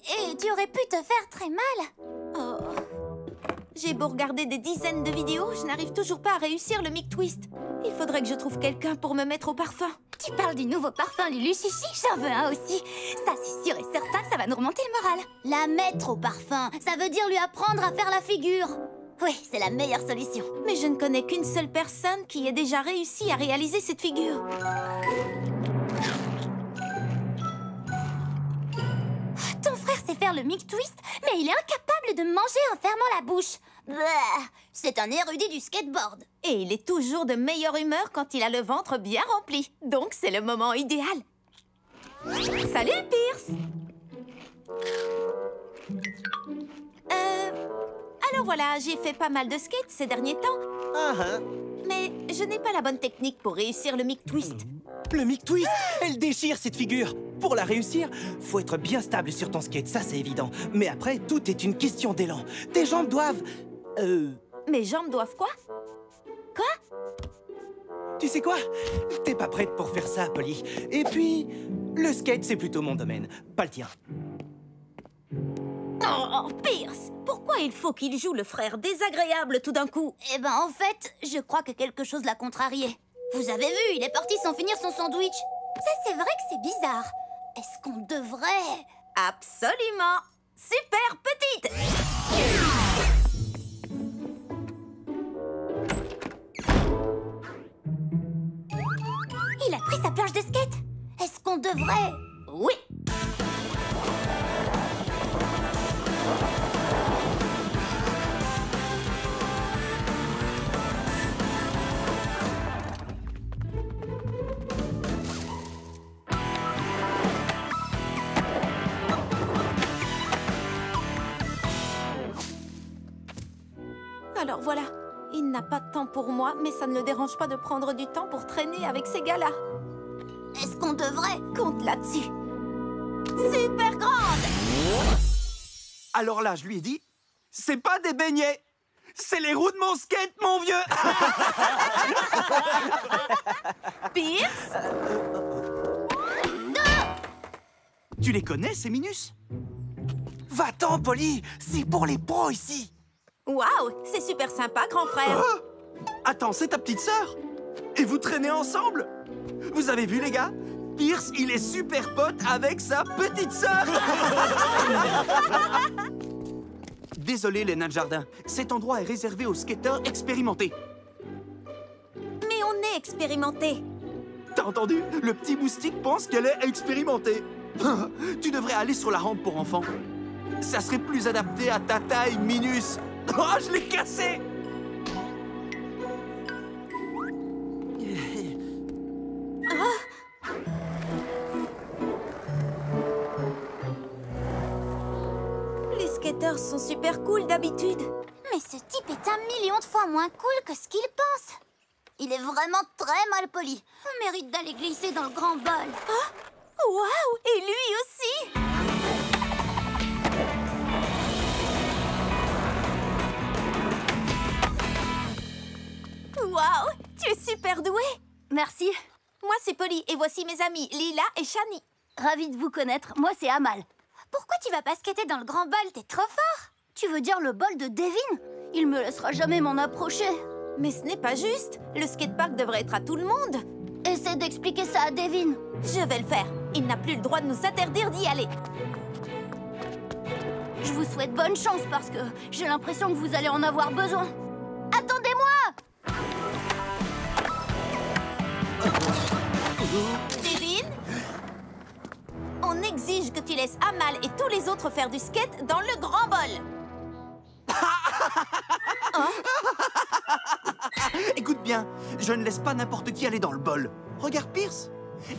Et tu aurais pu te faire très mal. Oh. J'ai beau regarder des dizaines de vidéos, je n'arrive toujours pas à réussir le Mic Twist. Il faudrait que je trouve quelqu'un pour me mettre au parfum. Tu parles du nouveau parfum Lulu Chichi, j'en veux un aussi. Ça, c'est sûr et certain que ça va nous remonter le moral. La mettre au parfum, ça veut dire lui apprendre à faire la figure. Oui, c'est la meilleure solution. Mais je ne connais qu'une seule personne qui ait déjà réussi à réaliser cette figure. Ton frère sait faire le Mic Twist, mais il est incapable de manger en fermant la bouche. Bah, c'est un érudit du skateboard. Et il est toujours de meilleure humeur quand il a le ventre bien rempli. Donc c'est le moment idéal. Salut, Pierce! Alors voilà, j'ai fait pas mal de skate ces derniers temps. Mais je n'ai pas la bonne technique pour réussir le Mic Twist. Le Mic Twist, elle déchire cette figure. Pour la réussir, faut être bien stable sur ton skate, ça c'est évident. Mais après, tout est une question d'élan. Tes jambes doivent... Mes jambes doivent quoi? Quoi? Tu sais quoi? T'es pas prête pour faire ça, Polly. Et puis, le skate, c'est plutôt mon domaine, pas le tien. Oh, Pierce! Pourquoi il faut qu'il joue le frère désagréable tout d'un coup? Eh ben, en fait, je crois que quelque chose l'a contrarié. Vous avez vu, il est parti sans finir son sandwich. Ça, c'est vrai que c'est bizarre. Est-ce qu'on devrait... Absolument! Super petite! Il a pris sa planche de skate. Est-ce qu'on devrait... Oui! Alors voilà, il n'a pas de temps pour moi, mais ça ne le dérange pas de prendre du temps pour traîner avec ces gars-là. Est-ce qu'on devrait... Compte là-dessus. Super grande! Alors là, je lui ai dit, c'est pas des beignets, c'est les roues de mon skate, mon vieux. Pierce? Tu les connais, ces minus? Va-t'en, Polly, c'est pour les pros ici. Waouh, c'est super sympa, grand frère. Attends, c'est ta petite sœur? Et vous traînez ensemble? Vous avez vu, les gars? Pierce, il est super pote avec sa petite sœur. Désolé, les nains de jardin. Cet endroit est réservé aux skateurs expérimentés. Mais on est expérimentés. T'as entendu? Le petit moustique pense qu'elle est expérimentée. Tu devrais aller sur la rampe pour enfants. Ça serait plus adapté à ta taille, Minus. Oh, je l'ai cassé! Les skateurs sont super cool d'habitude. Mais ce type est 1 million de fois moins cool que ce qu'il pense. Il est vraiment très mal poli. On mérite d'aller glisser dans le grand bol. Oh! Waouh! Et lui aussi! Waouh! Tu es super doué! Merci. Moi, c'est Polly, et voici mes amis, Lila et Shani. Ravie de vous connaître. Moi, c'est Amal. Pourquoi tu vas pas skater dans le grand bol? T'es trop fort. Tu veux dire le bol de Devin? Il me laissera jamais m'en approcher. Mais ce n'est pas juste. Le skatepark devrait être à tout le monde. Essaie d'expliquer ça à Devin. Je vais le faire. Il n'a plus le droit de nous interdire d'y aller. Je vous souhaite bonne chance parce que j'ai l'impression que vous allez en avoir besoin. Attendez-moi! Devin, on exige que tu laisses Amal et tous les autres faire du skate dans le grand bol. Écoute bien, je ne laisse pas n'importe qui aller dans le bol. Regarde Pierce.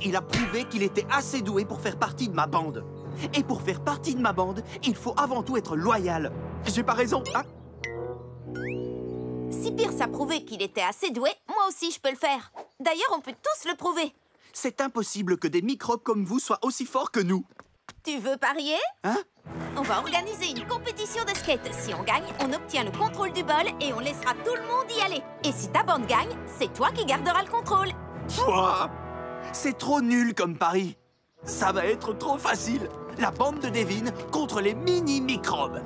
Il a prouvé qu'il était assez doué pour faire partie de ma bande. Et pour faire partie de ma bande, il faut avant tout être loyal. J'ai pas raison, hein? Si Pierce a prouvé qu'il était assez doué, moi aussi je peux le faire. D'ailleurs, on peut tous le prouver. C'est impossible que des microbes comme vous soient aussi forts que nous. Tu veux parier? Hein? On va organiser une compétition de skate. Si on gagne, on obtient le contrôle du bol et on laissera tout le monde y aller. Et si ta bande gagne, c'est toi qui garderas le contrôle. Pouah! C'est trop nul comme pari. Ça va être trop facile. La bande de Devin contre les mini-microbes.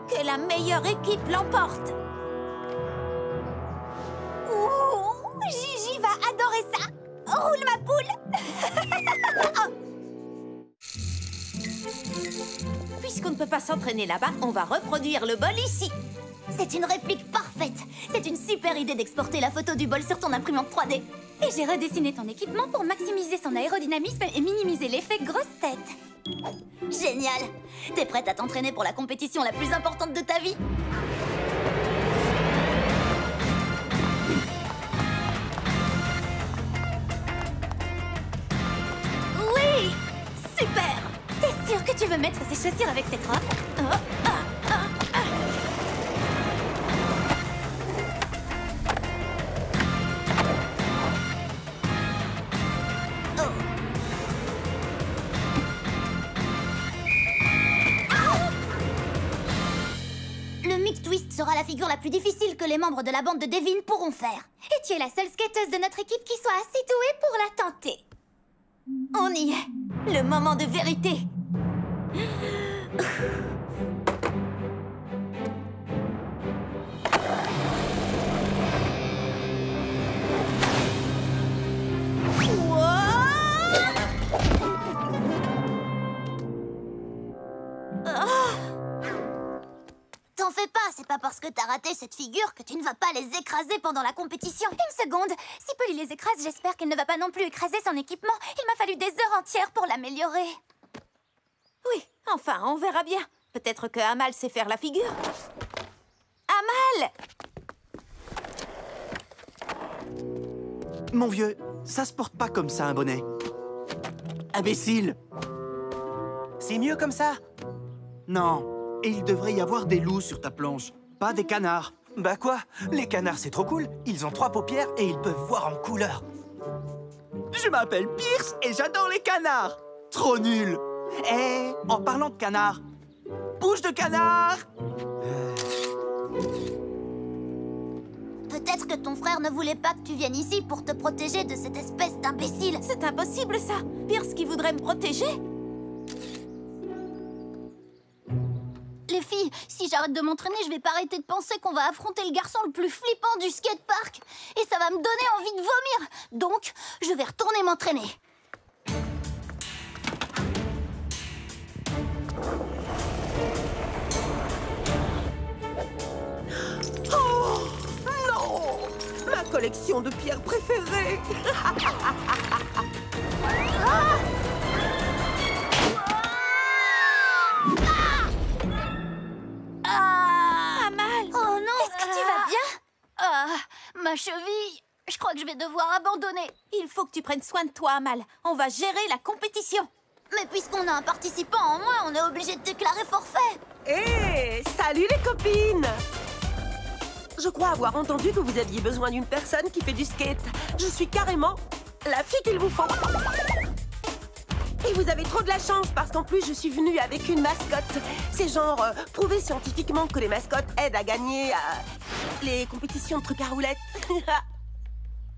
Que la meilleure équipe l'emporte. Ouh, Gigi va adorer ça. Roule ma poule. Puisqu'on ne peut pas s'entraîner là-bas, on va reproduire le bol ici. C'est une réplique parfaite. C'est une super idée d'exporter la photo du bol sur ton imprimante 3D. Et j'ai redessiné ton équipement pour maximiser son aérodynamisme et minimiser l'effet grosse tête. Génial! T'es prête à t'entraîner pour la compétition la plus importante de ta vie? Oui! Super! T'es sûre que tu veux mettre ces chaussures avec cette robe? Twist sera la figure la plus difficile que les membres de la bande de Devin pourront faire. Et tu es la seule skateuse de notre équipe qui soit assez douée pour la tenter. On y est. Le moment de vérité. T'en fais pas, c'est pas parce que t'as raté cette figure que tu ne vas pas les écraser pendant la compétition. Une seconde, si Polly les écrase, j'espère qu'elle ne va pas non plus écraser son équipement. Il m'a fallu des heures entières pour l'améliorer. Oui, enfin, on verra bien. Peut-être que Amal sait faire la figure. Amal! Mon vieux, ça se porte pas comme ça, un bonnet. Imbécile! C'est mieux comme ça? Non. Et il devrait y avoir des loups sur ta planche, pas des canards. Bah quoi? Les canards, c'est trop cool. Ils ont 3 paupières et ils peuvent voir en couleur. Je m'appelle Pierce et j'adore les canards. Trop nul. Eh, en parlant de canards, bouge de canard! Peut-être que ton frère ne voulait pas que tu viennes ici pour te protéger de cette espèce d'imbécile. C'est impossible, ça. Pierce qui voudrait me protéger? Les filles, si j'arrête de m'entraîner, je vais pas arrêter de penser qu'on va affronter le garçon le plus flippant du skatepark. Et ça va me donner envie de vomir. Donc, je vais retourner m'entraîner. Oh non! Ma collection de pierres préférées. Amal! Oh non! Est-ce que tu vas bien? Ma cheville! Je crois que je vais devoir abandonner. Il faut que tu prennes soin de toi, Amal. On va gérer la compétition. Mais puisqu'on a un participant en moins, on est obligé de déclarer forfait. Hé, salut les copines! Je crois avoir entendu que vous aviez besoin d'une personne qui fait du skate. Je suis carrément la fille qu'il vous faut. Et vous avez trop de la chance parce qu'en plus je suis venue avec une mascotte. C'est genre prouver scientifiquement que les mascottes aident à gagner les compétitions de trucs à roulettes.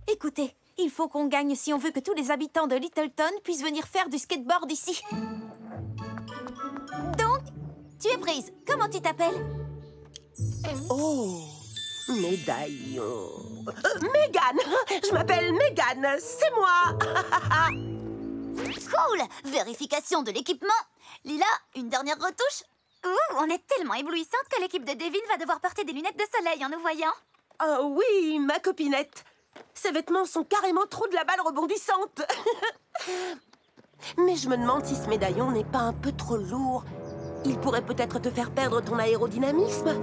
Écoutez, il faut qu'on gagne si on veut que tous les habitants de Littleton puissent venir faire du skateboard ici. Donc, tu es prise. Comment tu t'appelles? Oh, médaillon. Mégane! Je m'appelle Mégane, c'est moi. Cool! Vérification de l'équipement. Lila, une dernière retouche? Ouh, on est tellement éblouissante que l'équipe de Devin va devoir porter des lunettes de soleil en nous voyant. Oh oui, ma copinette. Ces vêtements sont carrément trop de la balle rebondissante. Mais je me demande si ce médaillon n'est pas un peu trop lourd. Il pourrait peut-être te faire perdre ton aérodynamisme.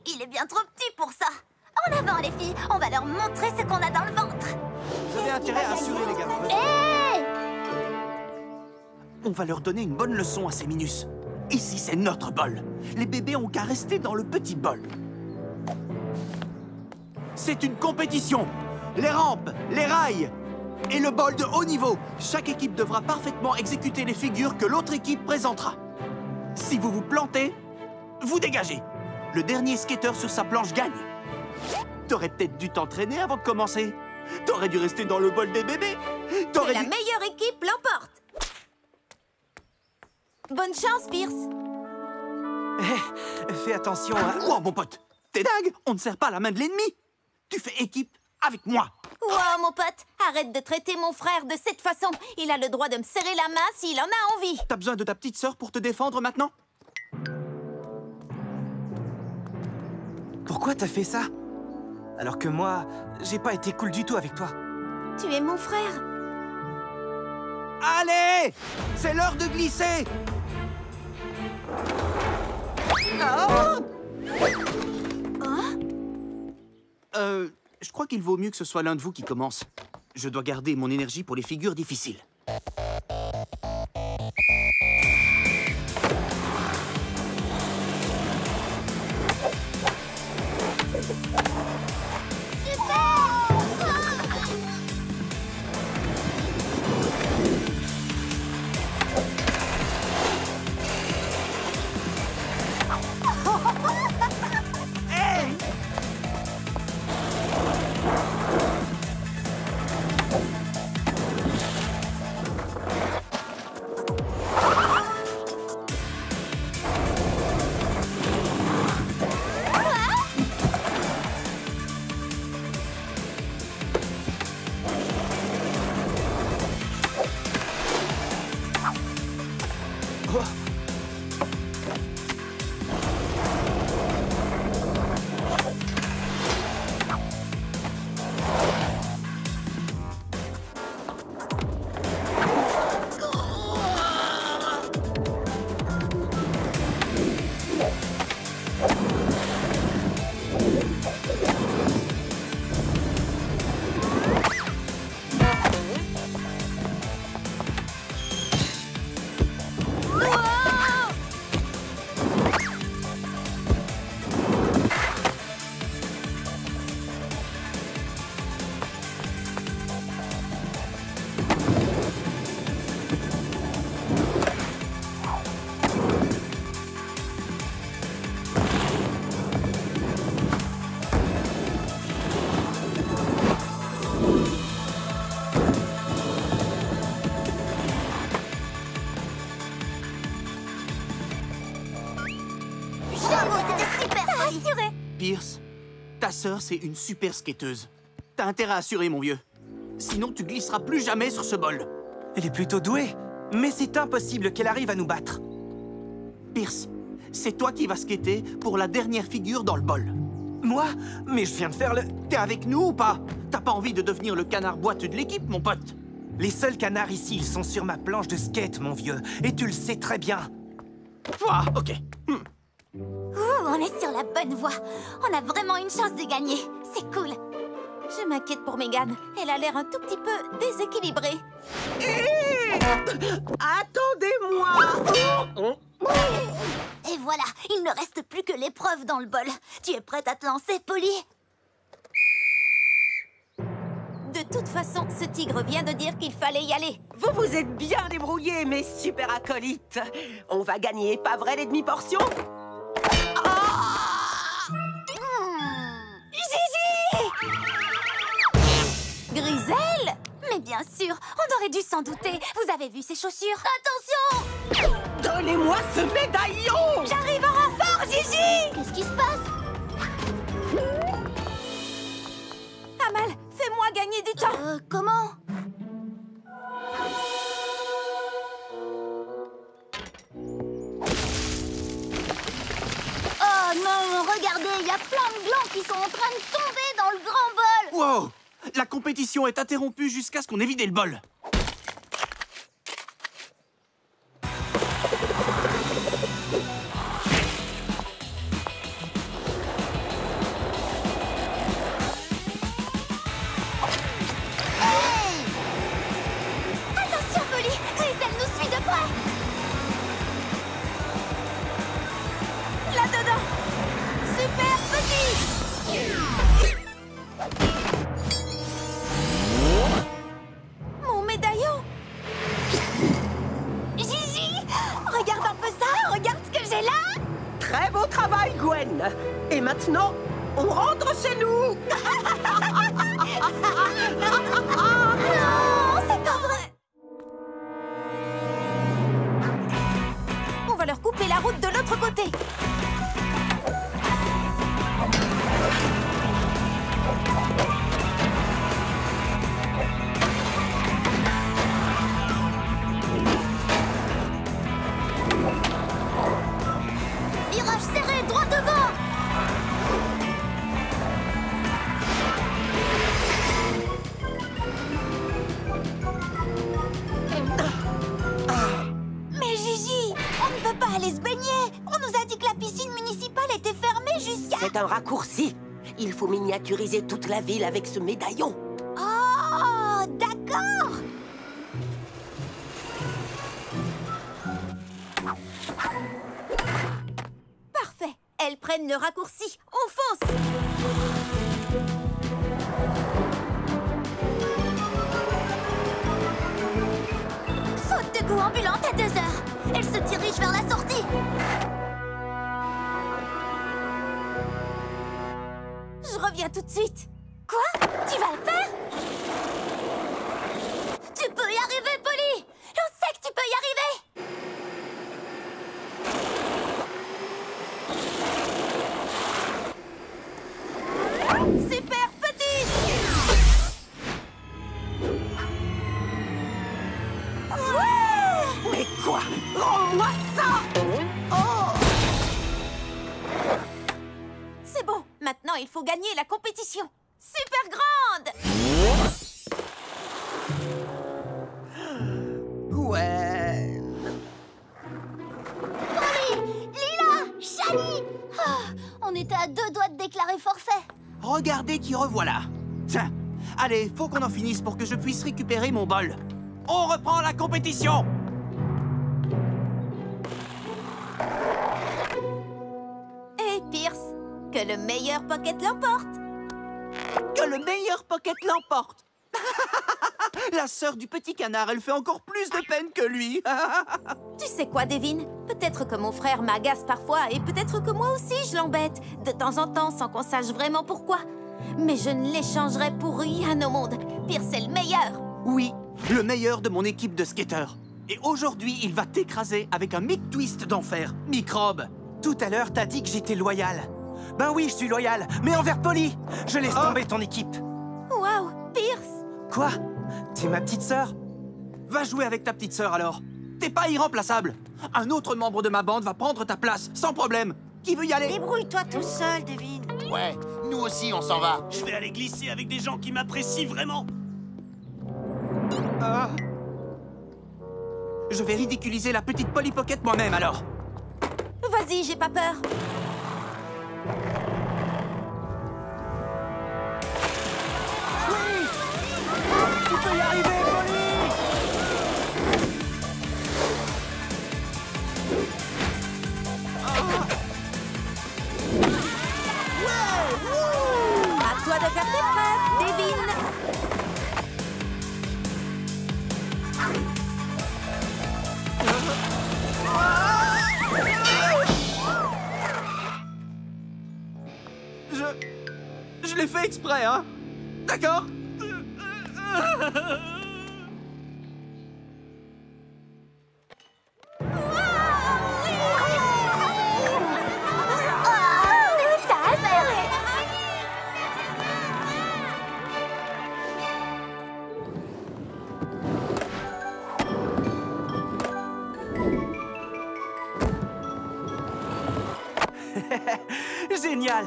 Il est bien trop petit pour ça. En avant, les filles, on va leur montrer ce qu'on a dans le ventre. Vous avez intérêt à assurer, les gars. Hé! On va leur donner une bonne leçon à ces minus. Ici, c'est notre bol. Les bébés ont qu'à rester dans le petit bol. C'est une compétition. Les rampes, les rails et le bol de haut niveau. Chaque équipe devra parfaitement exécuter les figures que l'autre équipe présentera. Si vous vous plantez, vous dégagez. Le dernier skateur sur sa planche gagne. T'aurais peut-être dû t'entraîner avant de commencer. T'aurais dû rester dans le bol des bébés. Que la meilleure équipe l'emporte. Bonne chance, Pierce. Fais attention à... Oh, mon pote, t'es dingue? On ne serre pas la main de l'ennemi. Tu fais équipe avec moi. Wow, mon pote, arrête de traiter mon frère de cette façon. Il a le droit de me serrer la main s'il en a envie. T'as besoin de ta petite sœur pour te défendre maintenant? Pourquoi t'as fait ça? Alors que moi, j'ai pas été cool du tout avec toi. Tu es mon frère. Allez! C'est l'heure de glisser! Je crois qu'il vaut mieux que ce soit l'un de vous qui commence. Je dois garder mon énergie pour les figures difficiles. Pierce, ta sœur, c'est une super skateuse. T'as intérêt à assurer, mon vieux. Sinon, tu glisseras plus jamais sur ce bol. Elle est plutôt douée, mais c'est impossible qu'elle arrive à nous battre. Pierce, c'est toi qui vas skater pour la dernière figure dans le bol. Moi? Mais je viens de faire le... T'es avec nous ou pas? T'as pas envie de devenir le canard boiteux de l'équipe, mon pote? Les seuls canards ici, ils sont sur ma planche de skate, mon vieux. Et tu le sais très bien. Ah, ok. On est sur la bonne voie. On a vraiment une chance de gagner. C'est cool. Je m'inquiète pour Megan. Elle a l'air un tout petit peu déséquilibrée. Attendez-moi! Et voilà, il ne reste plus que l'épreuve dans le bol. Tu es prête à te lancer, Polly? De toute façon, ce tigre vient de dire qu'il fallait y aller. Vous vous êtes bien débrouillés, mes super acolytes. On va gagner, pas vrai, les demi-portions? Griselle? Mais bien sûr, on aurait dû s'en douter. Vous avez vu ces chaussures? Attention! Donnez-moi ce médaillon! J'arrive en renfort, Gigi! Qu'est-ce qui se passe? Amal, fais-moi gagner du temps! Comment? Oh non, regardez, il y a plein de glands qui sont en train de tomber dans le grand bol! Wow! La compétition est interrompue jusqu'à ce qu'on ait vidé le bol. Attention, Polly! Griselle nous suit de près! Là-dedans! Super petit! Mon médaillon! Gigi! Regarde un peu ça! Regarde ce que j'ai là! Très beau travail, Gwen! Et maintenant, on rentre chez nous! Non, c'est pas vrai! la route de l'autre côté. Virage serré, droit devant. Mais Gigi, on ne peut pas aller se baigner. On nous a dit que la piscine municipale était fermée jusqu'à... C'est un raccourci. Il faut miniaturiser toute la ville avec ce médaillon. Oh, d'accord. Parfait. Elles prennent le raccourci. On fonce. Faute de goût ambulante à 2 heures. Elle se dirige vers la sortie. Je reviens tout de suite. Quoi? Tu vas le faire? Tu peux y arriver, Polly. On sait que tu peux y arriver. Super petite. Mais quoi? Rends-moi ça! Oh! C'est bon. Maintenant, il faut gagner la compétition. Super grande. Ouais. Polly, Lila, Shani. On était à 2 doigts de déclarer forfait. Regardez qui revoilà. Tiens, allez, faut qu'on en finisse pour que je puisse récupérer mon bol. On reprend la compétition. Et Pierce, que le meilleur pocket l'emporte. Que le meilleur pocket l'emporte. La sœur du petit canard, elle fait encore plus de peine que lui. Tu sais quoi, Devin? Peut-être que mon frère m'agace parfois et peut-être que moi aussi je l'embête, de temps en temps, sans qu'on sache vraiment pourquoi. Mais je ne l'échangerai pour rien au monde. Pierce est le meilleur. Oui, le meilleur de mon équipe de skateurs. Et aujourd'hui, il va t'écraser avec un mic-twist d'enfer. Microbe. Tout à l'heure, t'as dit que j'étais loyal. Ben oui, je suis loyal, mais envers Polly. Je laisse tomber ton équipe. Waouh, Pierce. Quoi? T'es ma petite sœur? Va jouer avec ta petite sœur alors. T'es pas irremplaçable. Un autre membre de ma bande va prendre ta place, sans problème. Qui veut y aller? Débrouille-toi tout seul, Devin. Ouais, nous aussi on s'en va. Je vais aller glisser avec des gens qui m'apprécient vraiment. Je vais ridiculiser la petite Polly Pocket moi-même alors. Vas-y, j'ai pas peur. Oui! Tu peux y arriver, Polly! À toi de faire tes preuves, Devin. Je l'ai fait exprès, hein? D'accord? Génial!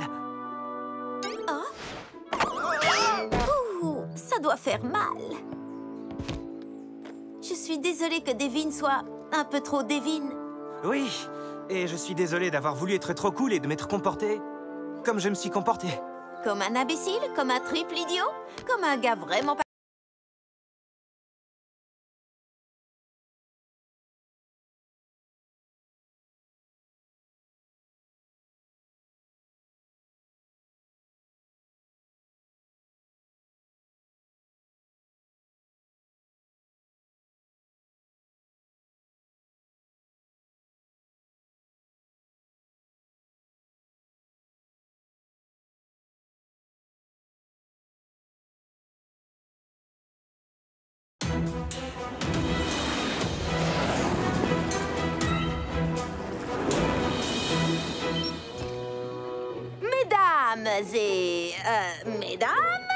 Ouh, ça doit faire mal. Je suis désolée que Devin soit un peu trop Devin. Oui, et je suis désolé d'avoir voulu être trop cool et de m'être comporté comme je me suis comporté. Comme un imbécile, comme un triple idiot, comme un gars vraiment pas... mesdames,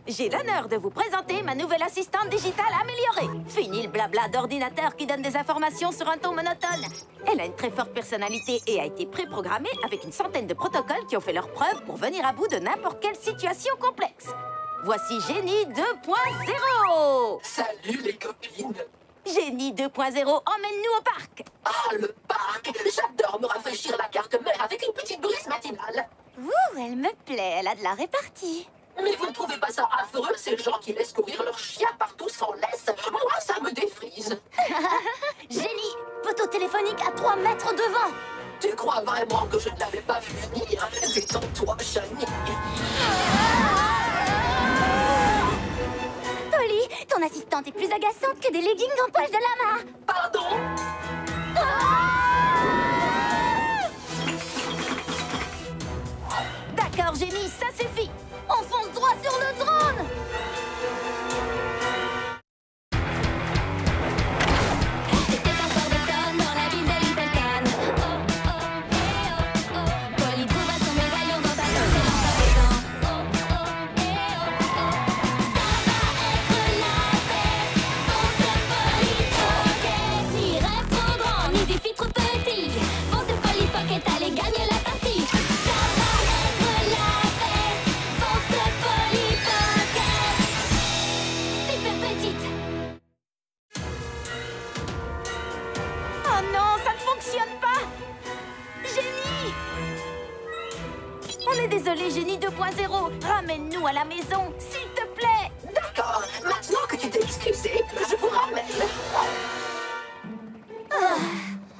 j'ai l'honneur de vous présenter ma nouvelle assistante digitale améliorée. Fini le blabla d'ordinateur qui donne des informations sur un ton monotone. Elle a une très forte personnalité et a été préprogrammée avec une centaine de protocoles qui ont fait leurs preuves pour venir à bout de n'importe quelle situation complexe. Voici Génie 2.0. Salut les copines. Génie 2.0, emmène-nous au parc. Ah, le parc. J'adore me rafraîchir la carte mère avec une petite brise matinale. Ouh, elle me plaît, elle a de la répartie. Mais vous ne trouvez pas ça affreux, ces gens qui laissent courir leurs chiens partout sans laisse? Moi, ça me défrise. Génie, poteau téléphonique à 3 mètres devant. Tu crois vraiment que je ne l'avais pas vu venir? Détends-toi, Shani. Polly, ton assistante est plus agaçante que des leggings en poil de lama. Pardon? D'accord, Génie, ça suffit. On fonce droit sur le drone. C'était un soir d'automne dans la ville de Little Town. Oh, oh, eh, oh, oh. Polly trouva son médaillon dans ta poche et l'emportant. Oh, oh, eh, oh, oh. Ça va être la fête. Fonce Polly Pocket. Ni rêve trop grand, ni défi trop petit. Fonce Polly Pocket, allez gagner la partie. Ça va être la fête. Fonce Polly Pocket. Super petite. Oh non, ça ne fonctionne pas. Génie. On est désolé, Génie 2.0. Ramène-nous à la maison, s'il te plaît. D'accord, maintenant que tu t'es excusé, je vous ramène.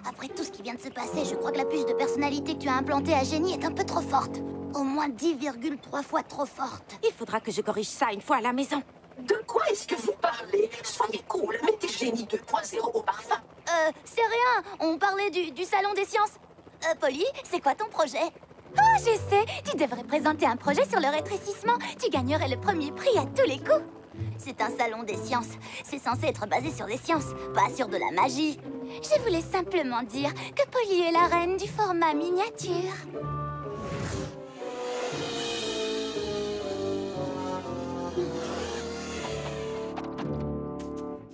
Après tout ce qui vient de se passer, je crois que la puce de personnalité que tu as implantée à Génie est un peu trop forte. Au moins 10,3 fois trop forte. Il faudra que je corrige ça une fois à la maison. De quoi est-ce que vous parlez? Soyez cool, mettez Génie 2.0 au parfum. C'est rien, on parlait du salon des sciences. Polly, c'est quoi ton projet? Oh, je sais, tu devrais présenter un projet sur le rétrécissement. Tu gagnerais le premier prix à tous les coups. C'est un salon des sciences. C'est censé être basé sur les sciences, pas sur de la magie. Je voulais simplement dire que Polly est la reine du format miniature.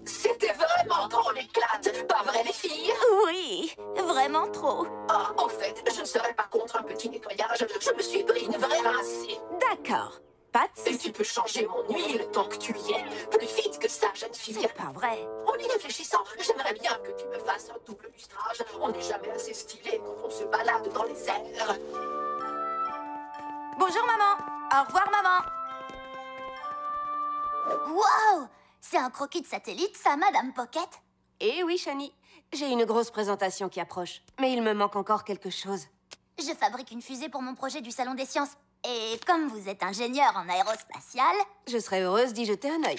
C'était vraiment trop l'éclate, pas vrai les filles? Oui, vraiment trop. Ah, en fait, je ne serais pas contre un petit nettoyage. Je me suis pris une vraie rincée. D'accord. Pas de Et tu peux changer mon huile tant que tu y es. Plus vite que ça, jeune fille. C'est pas vrai. En y réfléchissant, j'aimerais bien que tu me fasses un double lustrage. On n'est jamais assez stylé quand on se balade dans les airs. Bonjour, maman. Au revoir, maman. Waouh! C'est un croquis de satellite, ça, Madame Pocket? Eh oui, Shani. J'ai une grosse présentation qui approche. Mais il me manque encore quelque chose. Je fabrique une fusée pour mon projet du Salon des Sciences. Et comme vous êtes ingénieur en aérospatial... Je serais heureuse d'y jeter un œil.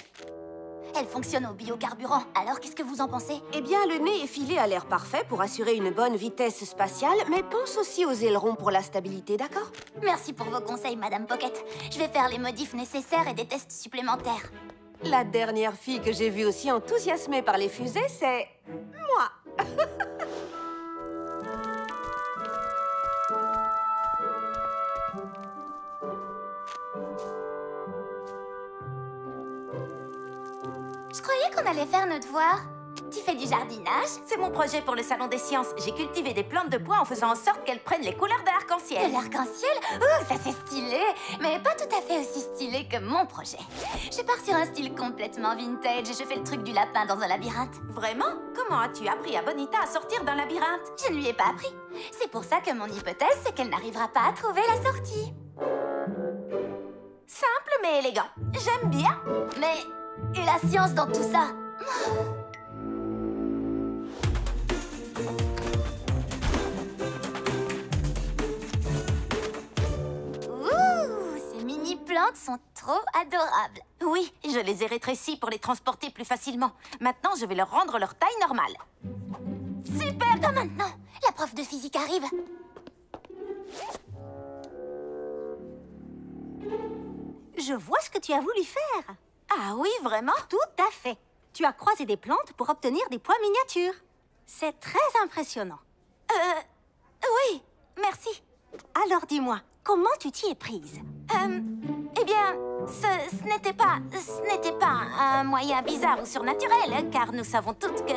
Elle fonctionne au biocarburant. Alors, qu'est-ce que vous en pensez? Eh bien, le nez effilé a l'air parfait pour assurer une bonne vitesse spatiale, mais pense aussi aux ailerons pour la stabilité, d'accord? Merci pour vos conseils, Madame Pocket. Je vais faire les modifs nécessaires et des tests supplémentaires. La dernière fille que j'ai vue aussi enthousiasmée par les fusées, c'est... moi. Je croyais qu'on allait faire nos devoirs. Tu fais du jardinage? C'est mon projet pour le Salon des Sciences. J'ai cultivé des plantes de bois en faisant en sorte qu'elles prennent les couleurs de l'arc-en-ciel. De l'arc-en-ciel? Ouh, ça c'est stylé. Mais pas tout à fait aussi stylé que mon projet. Je pars sur un style complètement vintage et je fais le truc du lapin dans un labyrinthe. Vraiment? Comment as-tu appris à Bonita à sortir d'un labyrinthe? Je ne lui ai pas appris. C'est pour ça que mon hypothèse, c'est qu'elle n'arrivera pas à trouver la sortie. Simple mais élégant. J'aime bien. Mais... et la science dans tout ça? Ouh, ces mini-plantes sont trop adorables. Oui, je les ai rétrécies pour les transporter plus facilement. Maintenant, je vais leur rendre leur taille normale. Super! Pas maintenant! La prof de physique arrive. Je vois ce que tu as voulu faire. Ah oui, vraiment? Tout à fait. Tu as croisé des plantes pour obtenir des pois miniatures. C'est très impressionnant. Oui, merci. Alors dis-moi, comment tu t'y es prise? Eh bien, ce n'était pas un moyen bizarre ou surnaturel, car nous savons toutes que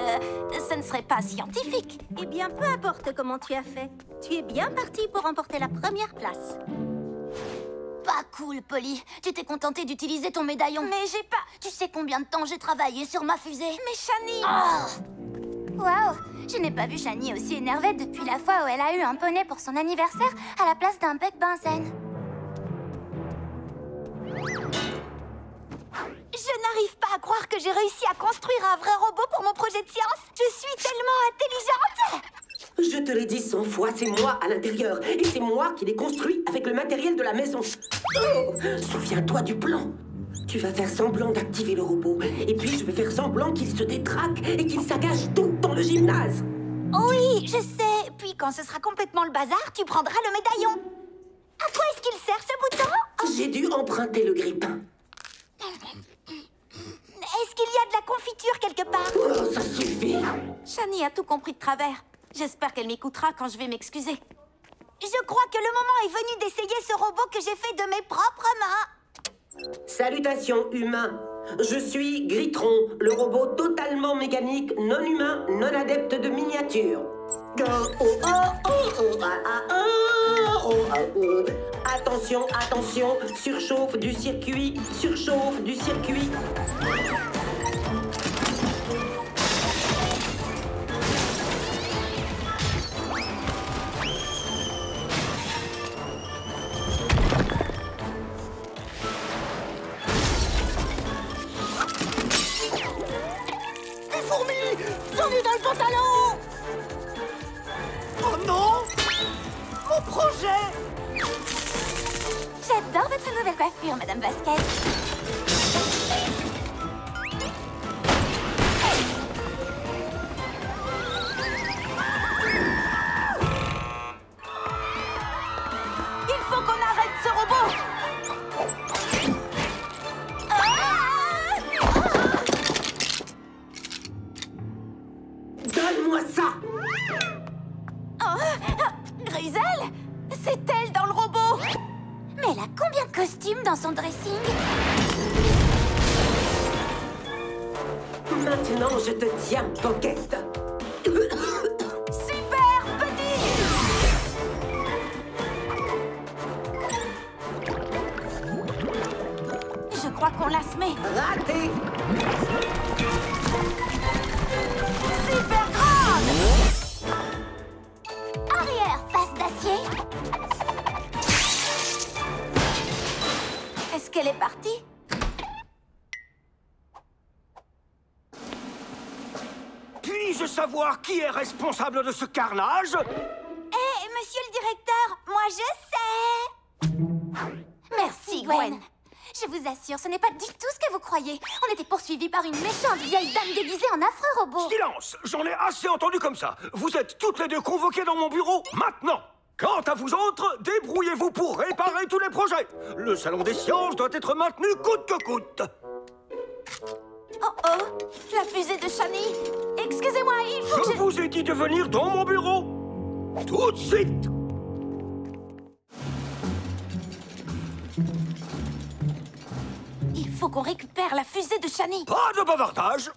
ce ne serait pas scientifique. Eh bien, peu importe comment tu as fait. Tu es bien parti pour remporter la première place. Pas cool, Polly. Tu t'es contentée d'utiliser ton médaillon. Mais j'ai pas... Tu sais combien de temps j'ai travaillé sur ma fusée? Mais Shani... Oh! Waouh! Je n'ai pas vu Shani aussi énervée depuis la fois où elle a eu un poney pour son anniversaire à la place d'un bec benzène. Je n'arrive pas à croire que j'ai réussi à construire un vrai robot pour mon projet de science. Je suis tellement intelligente. Je te l'ai dit 100 fois, c'est moi à l'intérieur. Et c'est moi qui l'ai construit avec le matériel de la maison. Oh, souviens-toi du plan. Tu vas faire semblant d'activer le robot. Et puis je vais faire semblant qu'il se détraque et qu'il saccage tout dans le gymnase. Oui, je sais. Puis quand ce sera complètement le bazar, tu prendras le médaillon. À quoi est-ce qu'il sert, ce bouton? J'ai dû emprunter le grippin. Est-ce qu'il y a de la confiture quelque part? Oh, ça suffit. Shani a tout compris de travers. J'espère qu'elle m'écoutera quand je vais m'excuser. Je crois que le moment est venu d'essayer ce robot que j'ai fait de mes propres mains. Salutations, humains. Je suis Gritron, le robot totalement mécanique, non humain, non adepte de miniature. Attention, attention, surchauffe du circuit, surchauffe du circuit. J'en ai dans le pantalon! Oh non! Mon projet! J'adore votre nouvelle coiffure, Madame Vasquez. Il faut qu'on arrête ce robot! Donne-moi ça! Grisel? C'est elle dans le robot! Mais elle a combien de costumes dans son dressing? Maintenant, je te tiens, Pocket. Super petit! Je crois qu'on l'a semé. Raté! Super grande! Arrière, face d'acier. Est-ce qu'elle est partie? Puis-je savoir qui est responsable de ce carnage? Monsieur le directeur, moi je sais! Merci, Gwen. Je vous assure, ce n'est pas du tout ce que vous croyez. On était poursuivis par une méchante vieille dame déguisée en affreux robot. Silence! J'en ai assez entendu comme ça. Vous êtes toutes les deux convoquées dans mon bureau maintenant. Quant à vous autres, débrouillez-vous pour réparer tous les projets. Le salon des sciences doit être maintenu coûte que coûte. Oh oh, la fusée de Shani. Excusez-moi, il faut que Je vous ai dit de venir dans mon bureau. Tout de suite. Il faut qu'on récupère la fusée de Shani. Pas de bavardage.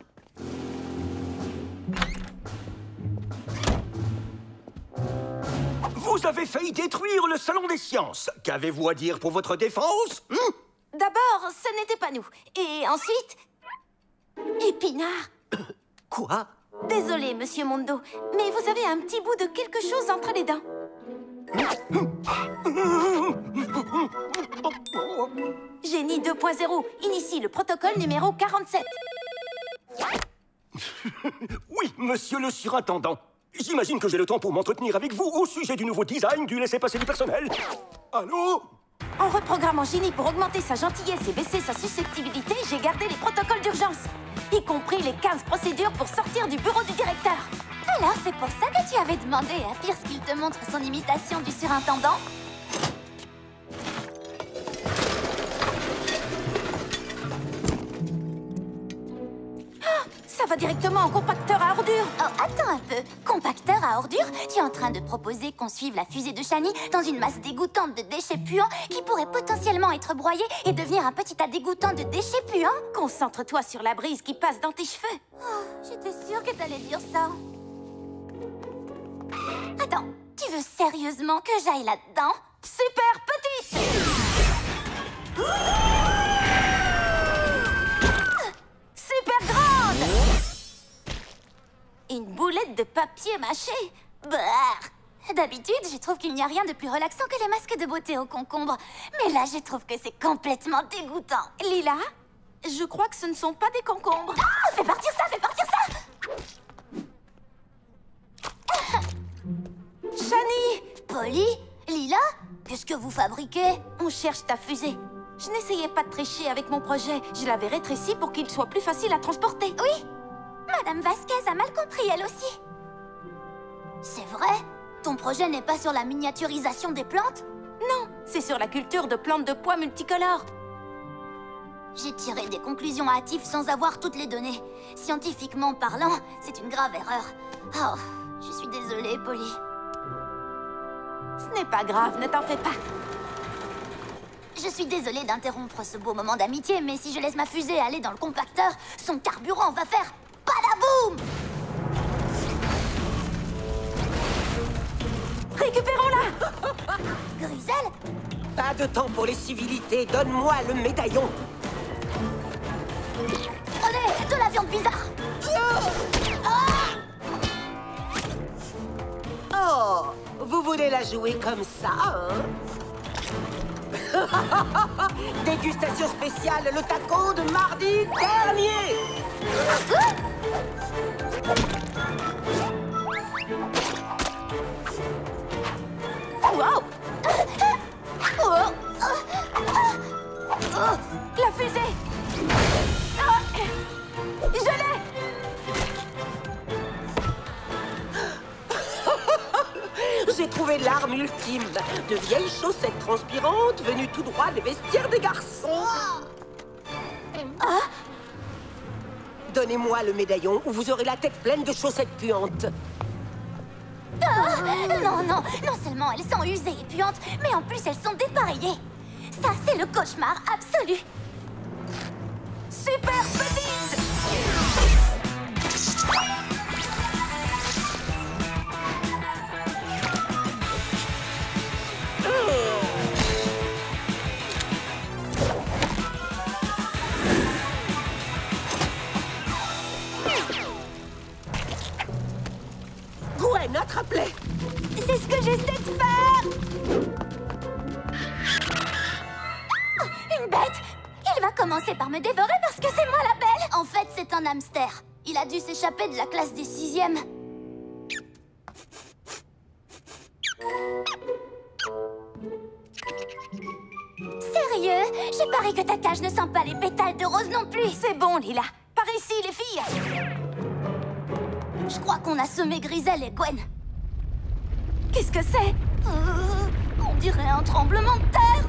Vous avez failli détruire le salon des sciences. Qu'avez-vous à dire pour votre défense? D'abord, ce n'était pas nous. Et ensuite... Épinard. Quoi? Désolé, Monsieur Mondo, mais vous avez un petit bout de quelque chose entre les dents. Génie 2.0, initie le protocole numéro 47. Oui, monsieur le surintendant. J'imagine que j'ai le temps pour m'entretenir avec vous au sujet du nouveau design du laissez-passer du personnel. Allô? En reprogrammant Génie pour augmenter sa gentillesse et baisser sa susceptibilité, j'ai gardé les protocoles d'urgence, y compris les 15 procédures pour sortir du bureau du directeur. Alors, c'est pour ça que tu avais demandé à Pierce qu'il te montre son imitation du surintendant? Ça va directement en compacteur à ordures. Oh, attends un peu. Compacteur à ordures? Tu es en train de proposer qu'on suive la fusée de Shani dans une masse dégoûtante de déchets puants qui pourrait potentiellement être broyée et devenir un petit tas dégoûtant de déchets puants? Concentre-toi sur la brise qui passe dans tes cheveux. Oh, j'étais sûre que t'allais dire ça. Attends, tu veux sérieusement que j'aille là-dedans? Super petite! Super grande! Une boulette de papier mâché? Bah. D'habitude, je trouve qu'il n'y a rien de plus relaxant que les masques de beauté au concombre. Mais là, je trouve que c'est complètement dégoûtant. Lila, je crois que ce ne sont pas des concombres. Ah, fais partir ça, fais partir ça! Shani! Polly? Lila? Qu'est-ce que vous fabriquez? On cherche ta fusée. Je n'essayais pas de tricher avec mon projet. Je l'avais rétréci pour qu'il soit plus facile à transporter. Oui. Madame Vasquez a mal compris, elle aussi. C'est vrai? Ton projet n'est pas sur la miniaturisation des plantes? Non, c'est sur la culture de plantes de pois multicolores. J'ai tiré des conclusions hâtives sans avoir toutes les données. Scientifiquement parlant, c'est une grave erreur. Oh, je suis désolée, Polly. Ce n'est pas grave, ne t'en fais pas. Je suis désolée d'interrompre ce beau moment d'amitié, mais si je laisse ma fusée aller dans le compacteur, son carburant va faire badaboum! Récupérons-la! Griselle? Pas de temps pour les civilités, donne-moi le médaillon. Prenez de la viande bizarre! Oh, vous voulez la jouer comme ça, hein? Dégustation spéciale, le taco de mardi dernier. Wow! La fusée! Je l'ai! J'ai trouvé l'arme ultime. De vieilles chaussettes transpirantes venues tout droit des vestiaires des garçons. Donnez-moi le médaillon ou vous aurez la tête pleine de chaussettes puantes. Non, non, non seulement elles sont usées et puantes, mais en plus elles sont dépareillées. Ça, c'est le cauchemar absolu. Super petite! Gwen, attrape-les! C'est ce que j'essaie de faire! Oh, une bête! Il va commencer par me dévorer parce que c'est moi la belle! En fait, c'est un hamster. Il a dû s'échapper de la classe des 6e. Sérieux? J'ai parié que ta cage ne sent pas les pétales de rose non plus! C'est bon, Lila. Par ici, les filles! Je crois qu'on a semé Griselle et Gwen. Qu'est-ce que c'est? On dirait un tremblement de terre.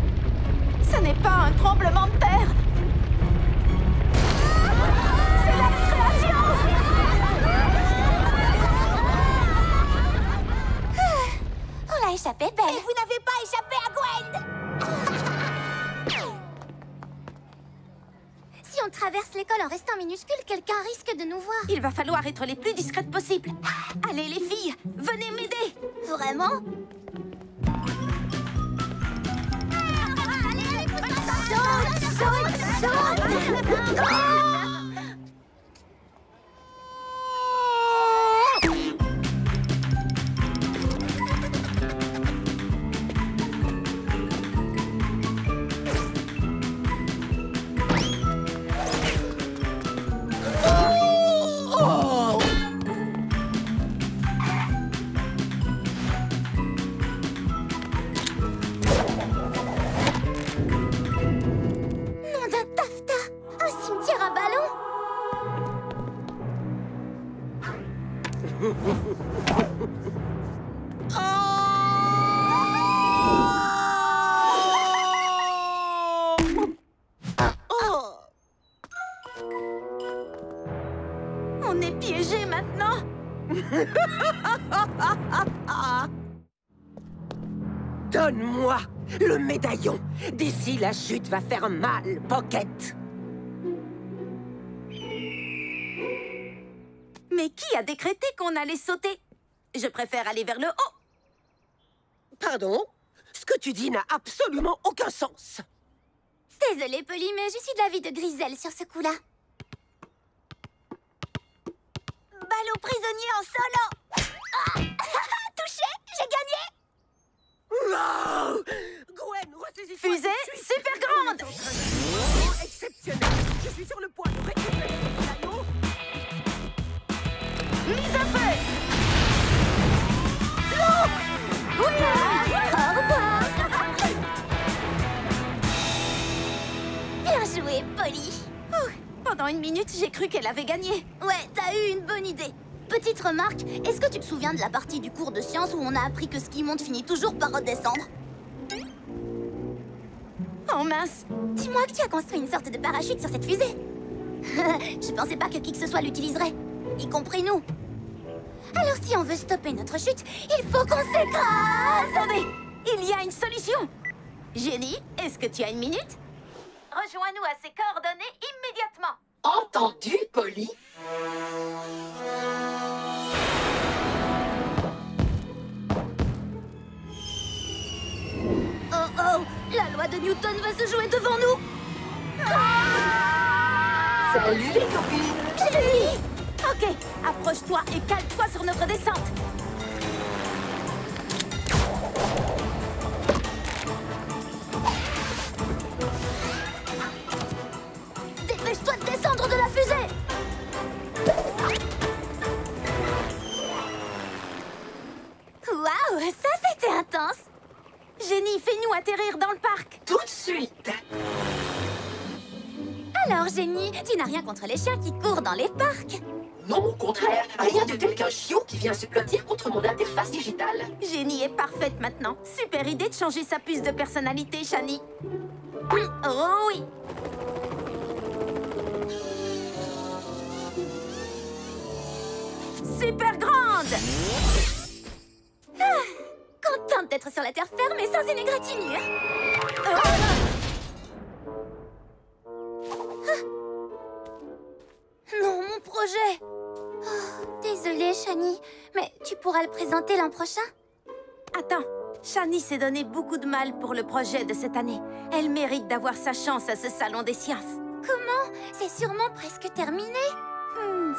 Ce n'est pas un tremblement de terre. C'est la création. On l'a échappé, belle. Et vous n'avez pas échappé à Gwen. Si on traverse l'école en restant minuscule, quelqu'un risque de nous voir. Il va falloir être les plus discrètes possibles. Allez, les filles, venez m'aider. Vraiment? Nom d'un taffetas! Un cimetière à ballons! On est piégée maintenant. Donne-moi le médaillon. D'ici, la chute va faire mal, Pocket. Mais qui a décrété qu'on allait sauter? Je préfère aller vers le haut. Pardon? Ce que tu dis n'a absolument aucun sens. Désolée, Polly, mais je suis de l'avis de Griselle sur ce coup-là. Ballot prisonnier en solo. Ah touché, j'ai gagné. Wow! Gwen, ressaisis-toi. Fusée super grande. Oh, exceptionnel. Je suis sur le point de récupérer le médaillon. Mise à feu. Non. Oui. Au revoir. Bien joué, Polly. Pendant une minute, j'ai cru qu'elle avait gagné. Ouais, t'as eu une bonne idée. Petite remarque, est-ce que tu te souviens de la partie du cours de sciences où on a appris que ce qui monte finit toujours par redescendre? Oh mince. Dis-moi que tu as construit une sorte de parachute sur cette fusée. Je pensais pas que qui que ce soit l'utiliserait, y compris nous. Alors si on veut stopper notre chute, il faut qu'on s'écrase. Attendez, il y a une solution. Jenny, est-ce que tu as une minute? Rejoins-nous à ces coordonnées immédiatement. Entendu, Polly? Oh oh, la loi de Newton va se jouer devant nous. Salut les copines! Jenny! Ok, approche-toi et cale-toi sur notre descente. Dépêche-toi de descendre de la fusée! Waouh, ça c'était intense! Jenny, fais-nous atterrir dans le parc. Tout de suite! Alors, Jenny, tu n'as rien contre les chiens qui courent dans les parcs? Non, au contraire, rien de tel qu'un chiot qui vient se blottir contre mon interface digitale. Jenny est parfaite maintenant. Super idée de changer sa puce de personnalité, Shani. Oh oui! Super grande! Contente d'être sur la terre ferme et sans une égratignure. Non, mon projet. Désolée, Shani, mais tu pourras le présenter l'an prochain? Attends, Shani s'est donné beaucoup de mal pour le projet de cette année. Elle mérite d'avoir sa chance à ce salon des sciences. Comment? C'est sûrement presque terminé.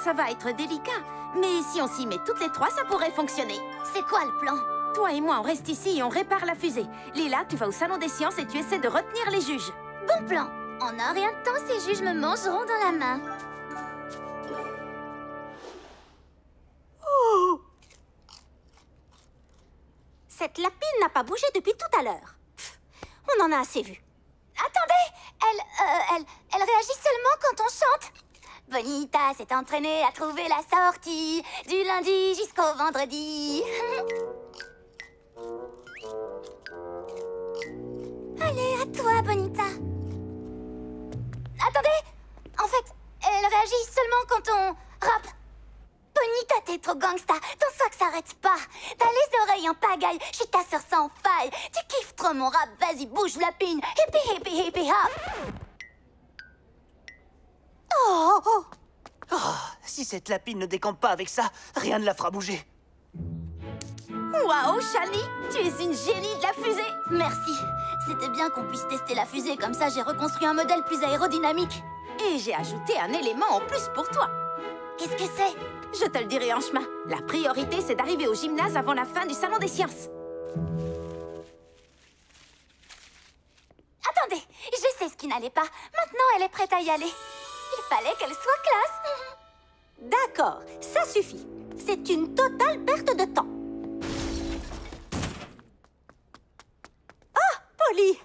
Ça va être délicat, mais si on s'y met toutes les trois, ça pourrait fonctionner. C'est quoi le plan? Toi et moi, on reste ici et on répare la fusée. Lila, tu vas au salon des sciences et tu essaies de retenir les juges. Bon plan. En un rien de temps, ces juges me mangeront dans la main. Cette lapine n'a pas bougé depuis tout à l'heure. On en a assez vu. Attendez, elle réagit seulement quand on chante. Bonita s'est entraînée à trouver la sortie du lundi jusqu'au vendredi. Allez, à toi, Bonita. Attendez, en fait, elle réagit seulement quand on rappe. Bonita, t'es trop gangsta, ton swag s'arrête pas. T'as les oreilles en pagaille, je suis ta sœur sans faille. Tu kiffes trop mon rap, vas-y, bouge la pine. Hippie, hippie, hippie, hop. Oh, si cette lapine ne décampe pas avec ça, rien ne la fera bouger. Waouh, Shani, tu es une génie de la fusée. Merci. C'était bien qu'on puisse tester la fusée, comme ça j'ai reconstruit un modèle plus aérodynamique. Et j'ai ajouté un élément en plus pour toi. Qu'est-ce que c'est? Je te le dirai en chemin. La priorité, c'est d'arriver au gymnase avant la fin du salon des sciences. Attendez, je sais ce qui n'allait pas. Maintenant, elle est prête à y aller. Il fallait qu'elle soit classe. D'accord, ça suffit. C'est une totale perte de temps. Ah, Polly!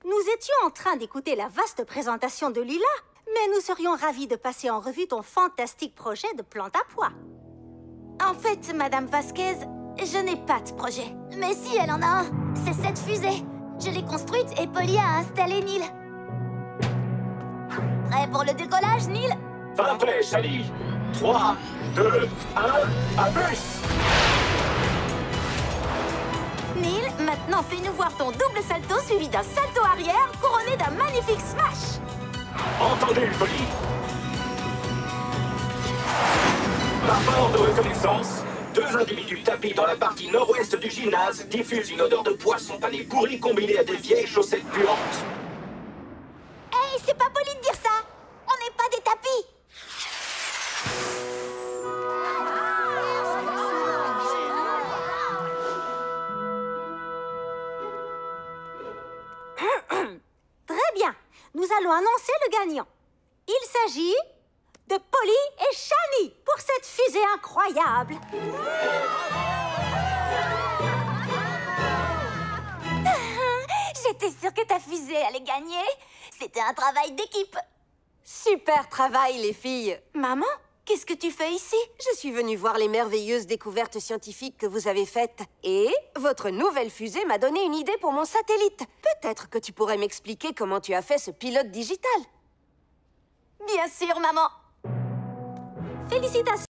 Nous étions en train d'écouter la vaste présentation de Lila, mais nous serions ravis de passer en revue ton fantastique projet de plante à pois. En fait, Madame Vasquez, je n'ai pas de projet. Mais si, elle en a un. C'est cette fusée. Je l'ai construite et Polly a installé Neil. Prêt pour le décollage, Neil? Fin prêt, Sally. 3, 2, 1, à plus! Neil, maintenant fais-nous voir ton double salto suivi d'un salto arrière couronné d'un magnifique smash. Entendu, Polly. Rapport de reconnaissance. 2 individus tapis dans la partie nord-ouest du gymnase diffusent une odeur de poisson pané pourri combinée à des vieilles chaussettes puantes. Hey, c'est pas poli de dire ça. On n'est pas des tapis. Très bien. Nous allons annoncer le gagnant. Il s'agit de Polly et Shani pour cette fusée incroyable. J'étais sûre que ta fusée allait gagner. C'était un travail d'équipe. Super travail, les filles. Maman, qu'est-ce que tu fais ici? Je suis venue voir les merveilleuses découvertes scientifiques que vous avez faites. Et votre nouvelle fusée m'a donné une idée pour mon satellite. Peut-être que tu pourrais m'expliquer comment tu as fait ce pilote digital. Bien sûr, maman. Félicitations.